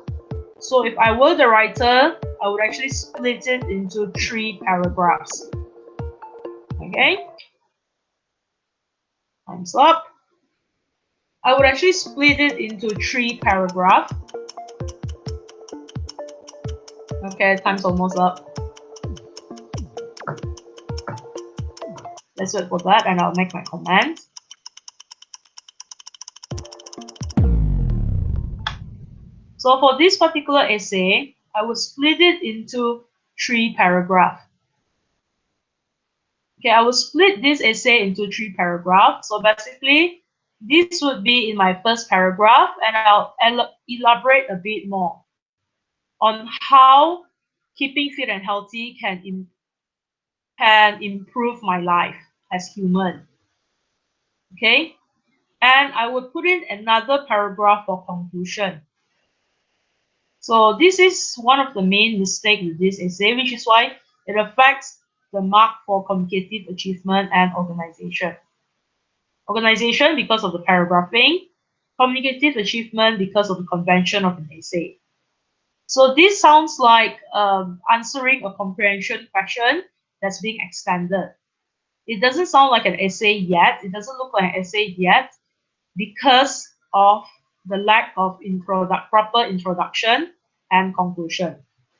So if I were the writer, I would actually split it into 3 paragraphs. Okay? Time's up. I would actually split it into 3 paragraphs. Okay, time's almost up. Let's wait for that and I'll make my comment. So for this particular essay, I will split it into 3 paragraphs. Okay, I will split this essay into 3 paragraphs. So basically, this would be in my first paragraph, and I'll elaborate a bit more on how keeping fit and healthy can improve my life as human. Okay, and I will put in another paragraph for conclusion. So this is one of the main mistakes with this essay, which is why it affects the mark for communicative achievement and organization. Organization because of the paragraphing, communicative achievement because of the convention of an essay. So this sounds like answering a comprehension question that's being extended. It doesn't sound like an essay yet. It doesn't look like an essay yet because of the lack of proper introduction and conclusion.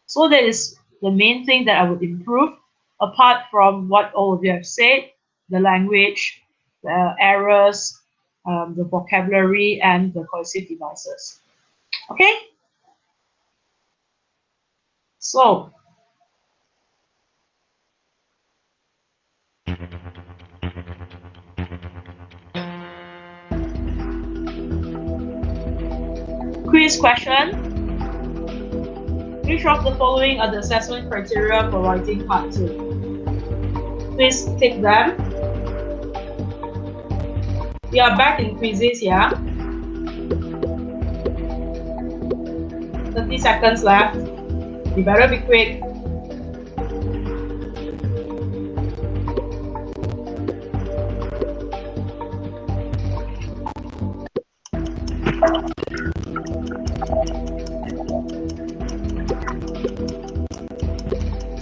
So that is the main thing that I would improve, apart from what all of you have said, the language, the errors, the vocabulary, and the cohesive devices. Okay? So, quiz question. Which of the following are the assessment criteria for writing part 2? Please tick them. We are back in quizzes, yeah? 30 seconds left. You better be quick.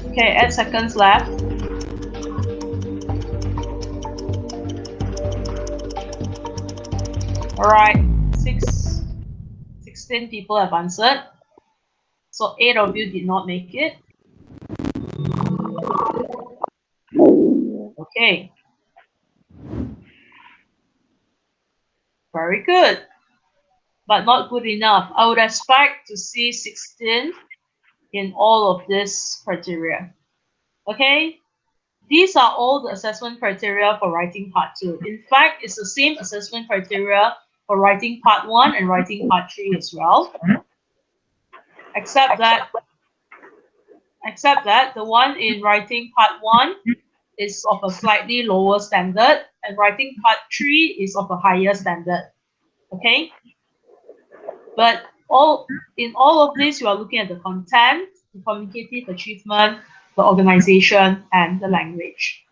Okay, 8 seconds left. Alright, 16 people have answered. So 8 of you did not make it. Okay. Very good. But not good enough. I would expect to see 16 in all of this criteria. Okay? These are all the assessment criteria for writing part 2. In fact, it's the same assessment criteria for writing part 1 and writing part 3 as well. Except that the one in writing part 1 is of a slightly lower standard and writing part 3 is of a higher standard. Okay? But in all of this, you are looking at the content, the communicative achievement, the organization, and the language.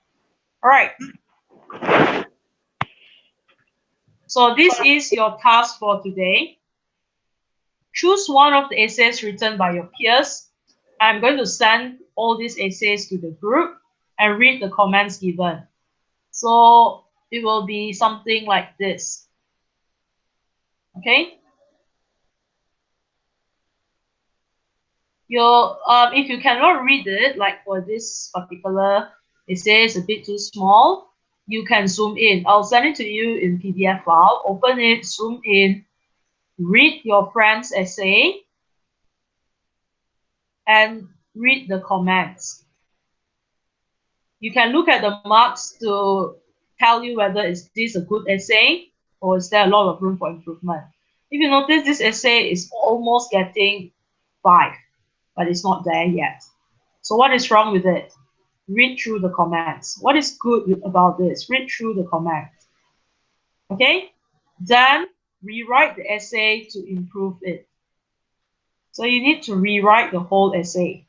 All right. So this is your task for today. Choose one of the essays written by your peers. I'm going to send all these essays to the group and read the comments given. So it will be something like this. Okay? If you cannot read it, like for this particular essay is a bit too small, you can zoom in. I'll send it to you in PDF file. Open it, zoom in, read your friend's essay, and read the comments. You can look at the marks to tell you whether is this a good essay or is there a lot of room for improvement. If you notice, this essay is almost getting 5, but it's not there yet. So what is wrong with it? Read through the comments. What is good about this? Read through the comments. Okay? Then rewrite the essay to improve it. So you need to rewrite the whole essay.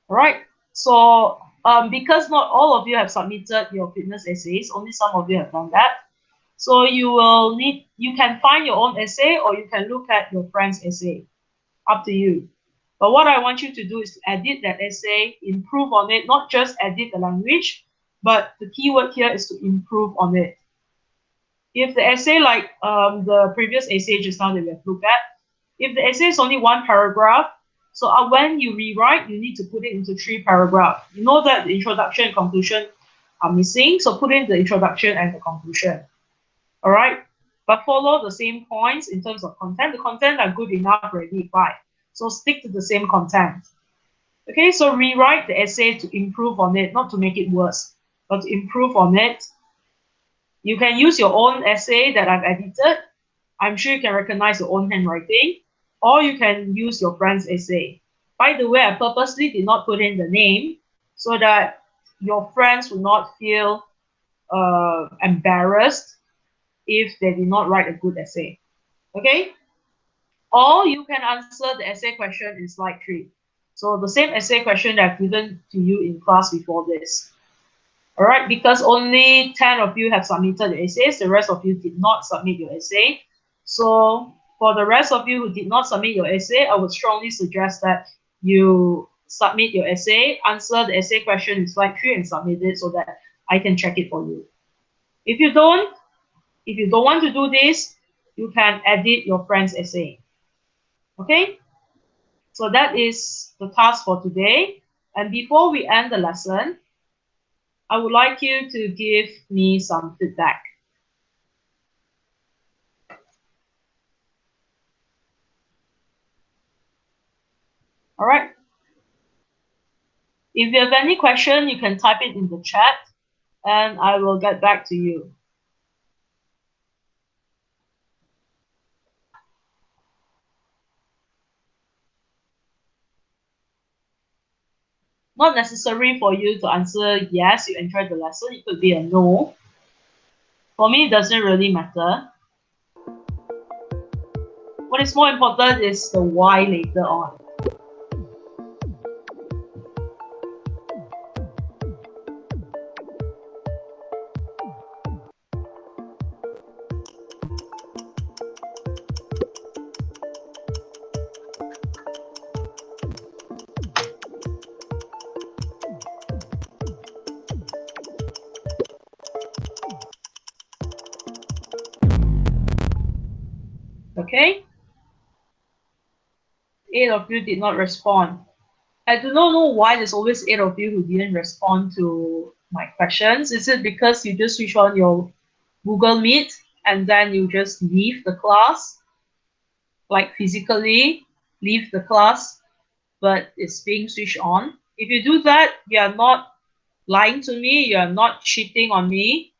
All right? So because not all of you have submitted your fitness essays, only some of you have done that. So you can find your own essay or you can look at your friend's essay. Up to you. But what I want you to do is to edit that essay, improve on it, not just edit the language, but the keyword here is to improve on it. If the essay, like the previous essay just now that we have looked at, if the essay is only one paragraph, so when you rewrite, you need to put it into 3 paragraphs. You know that the introduction and conclusion are missing, so put in the introduction and the conclusion. All right, but follow the same points in terms of content. The content are good enough already, fine. So stick to the same content. Okay, so rewrite the essay to improve on it, not to make it worse, but to improve on it. You can use your own essay that I've edited. I'm sure you can recognize your own handwriting, or you can use your friend's essay. By the way, I purposely did not put in the name so that your friends will not feel embarrassed if they did not write a good essay. Okay? Or you can answer the essay question in slide 3. So the same essay question that I've given to you in class before this. All right, because only 10 of you have submitted your essays, the rest of you did not submit your essay. So for the rest of you who did not submit your essay, I would strongly suggest that you submit your essay, answer the essay question in slide 3 and submit it so that I can check it for you. If you don't want to do this, you can edit your friend's essay. Okay? So that is the task for today. And before we end the lesson, I would like you to give me some feedback. All right. If you have any question, you can type it in the chat and I will get back to you. Not necessary for you to answer yes, you enjoyed the lesson. It could be a no. For me, it doesn't really matter. What is more important is the why later on. Okay? 8 of you did not respond. I do not know why there's always 8 of you who didn't respond to my questions. Is it because you just switch on your Google Meet and then you just leave the class, like physically leave the class, but it's being switched on? If you do that, you are not lying to me, you are not cheating on me,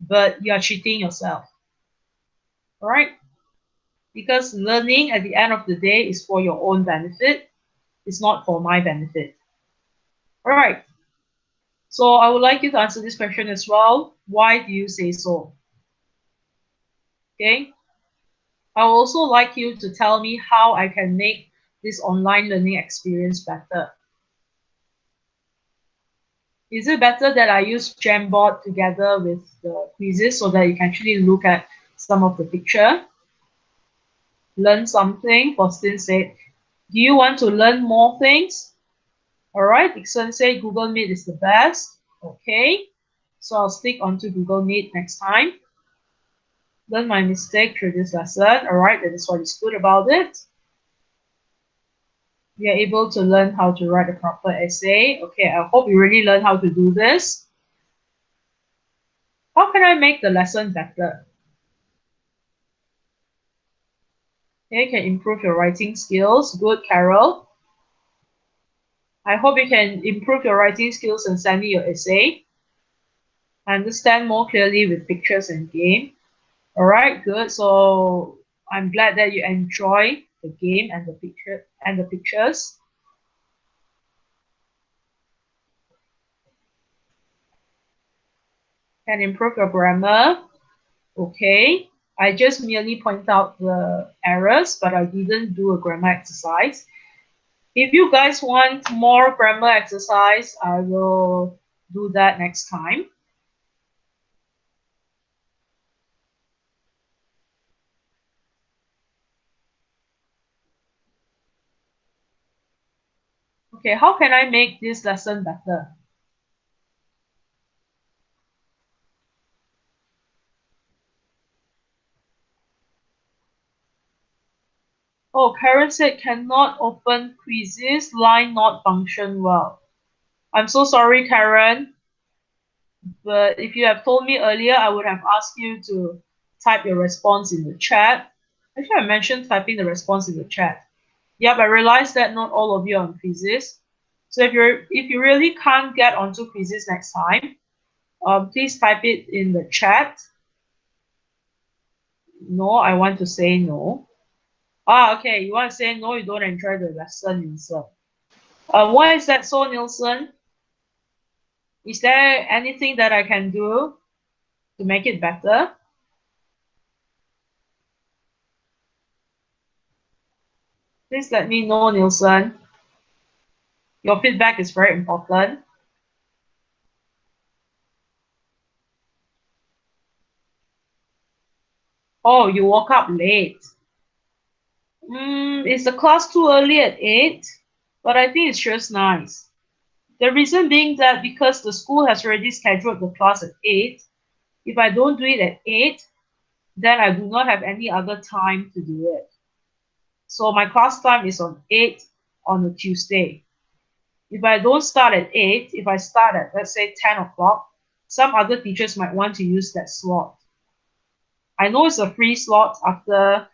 but you are cheating yourself. All right? Because learning at the end of the day is for your own benefit, it's not for my benefit. All right. So I would like you to answer this question as well. Why do you say so? Okay. I would also like you to tell me how I can make this online learning experience better. Is it better that I use Jamboard together with the quizzes so that you can actually look at some of the picture, learn something? Faustin said, do you want to learn more things? All right, Dixon said Google Meet is the best. Okay, so I'll stick onto Google Meet next time. Learn my mistake through this lesson. All right, that is what is good about it. We are able to learn how to write a proper essay. Okay, I hope you really learn how to do this. How can I make the lesson better? Okay, you can improve your writing skills. Good, Carol. I hope you can improve your writing skills and send me your essay. Understand more clearly with pictures and game. All right, good. So I'm glad that you enjoy the game and the pictures. Can improve your grammar. Okay. I just merely point out the errors, but I didn't do a grammar exercise. If you guys want more grammar exercise, I will do that next time. Okay, how can I make this lesson better? Oh, Karen said cannot open quizzes, line not function well. I'm so sorry, Karen, but if you have told me earlier, I would have asked you to type your response in the chat. Actually, I mentioned typing the response in the chat. Yep, I realized that not all of you are on quizzes. So if you really can't get onto quizzes next time, please type it in the chat. No, I want to say no. Ah, okay, you want to say no, you don't enjoy the lesson, Nielsen. Why is that so, Nielsen? Is there anything that I can do to make it better? Please let me know, Nielsen. Your feedback is very important. Oh, you woke up late. Is the class too early at 8? But I think it's just nice. The reason being that because the school has already scheduled the class at 8, if I don't do it at 8, then I do not have any other time to do it. So my class time is on 8 on a Tuesday. If I don't start at 8, if I start at, let's say, 10 o'clock, some other teachers might want to use that slot. I know it's a free slot after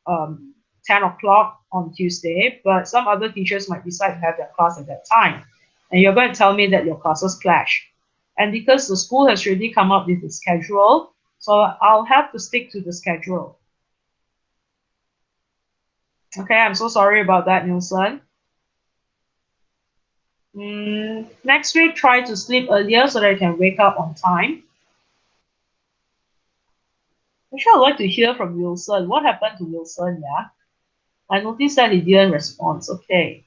10 o'clock on Tuesday, but some other teachers might decide to have their class at that time. And you're going to tell me that your classes clash. And because the school has already come up with the schedule, so I'll have to stick to the schedule. Okay, I'm so sorry about that, Nielsen. Next week, try to sleep earlier so that you can wake up on time. Actually, I'd like to hear from Wilson. What happened to Wilson, yeah? I noticed that he didn't respond. Okay.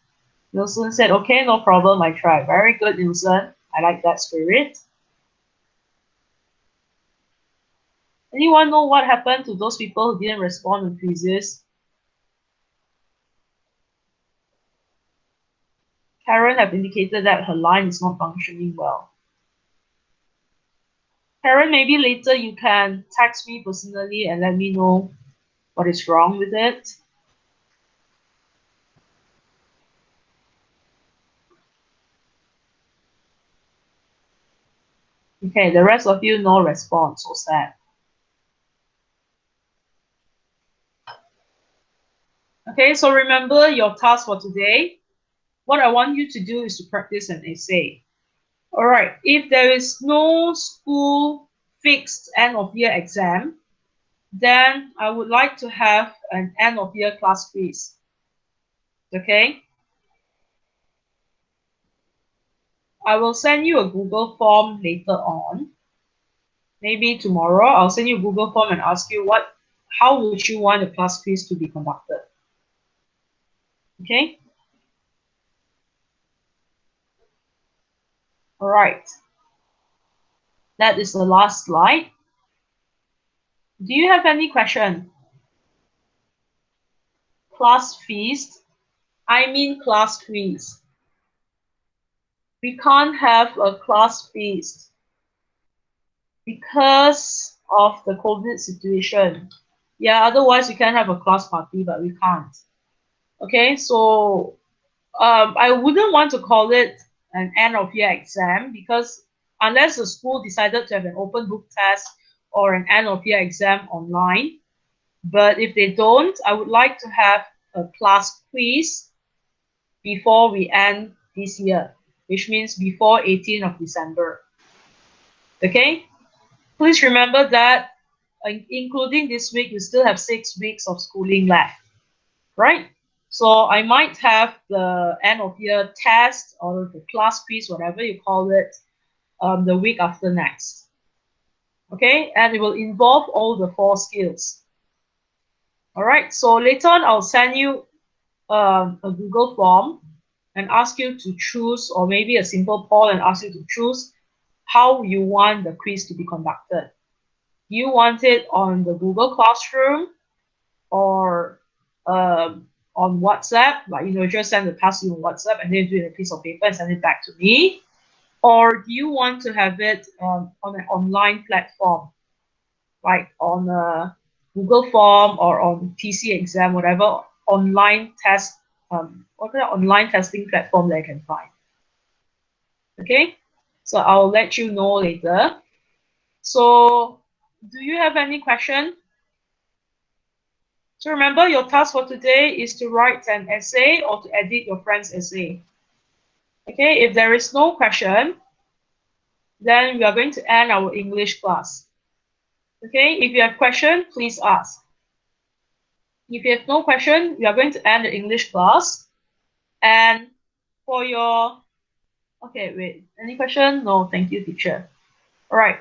Wilson said, okay, no problem, I tried. Very good, Wilson. I like that spirit. Anyone know what happened to those people who didn't respond to quizzes? Karen have indicated that her line is not functioning well. Karen, maybe later you can text me personally and let me know what is wrong with it. Okay, the rest of you no response, so sad. Okay, so remember your task for today. What I want you to do is to practice an essay. All right, if there is no school fixed end of year exam, then I would like to have an end of year class quiz. Okay? I will send you a Google form later on. Maybe tomorrow I'll send you a Google form and ask you how would you want the class quiz to be conducted? Okay? All right. That is the last slide. Do you have any question? Class feast? I mean class quiz. We can't have a class feast because of the COVID situation. Yeah, otherwise we can have a class party, but we can't. Okay, so I wouldn't want to call it an end of year exam because unless the school decided to have an open book test or an end of year exam online, but if they don't, I would like to have a class quiz before we end this year, which means before 18th of December. Okay? Please remember that including this week, you still have 6 weeks of schooling left, right? So I might have the end of year test or the class quiz, whatever you call it, the week after next. Okay, and it will involve all the 4 skills. All right, so later on, I'll send you a Google form and ask you to choose, or maybe a simple poll and ask you to choose how you want the quiz to be conducted. You want it on the Google Classroom or on WhatsApp, like just send the task on WhatsApp and then do it in a piece of paper and send it back to me, or do you want to have it on an online platform, like on a Google Form or on TC exam, whatever online test, what kind of online testing platform that I can find. Okay, so I'll let you know later. So, do you have any question? So remember, your task for today is to write an essay or to edit your friend's essay. Okay, if there is no question, then we are going to end our English class. Okay, if you have question, please ask. If you have no question, we are going to end the English class. And for your, okay, wait, any question? No, thank you, teacher. All right.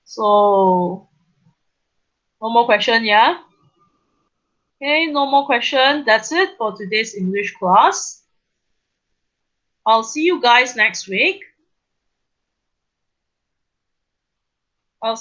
So, no more question, yeah? Okay, no more question. That's it for today's English class. I'll see you guys next week.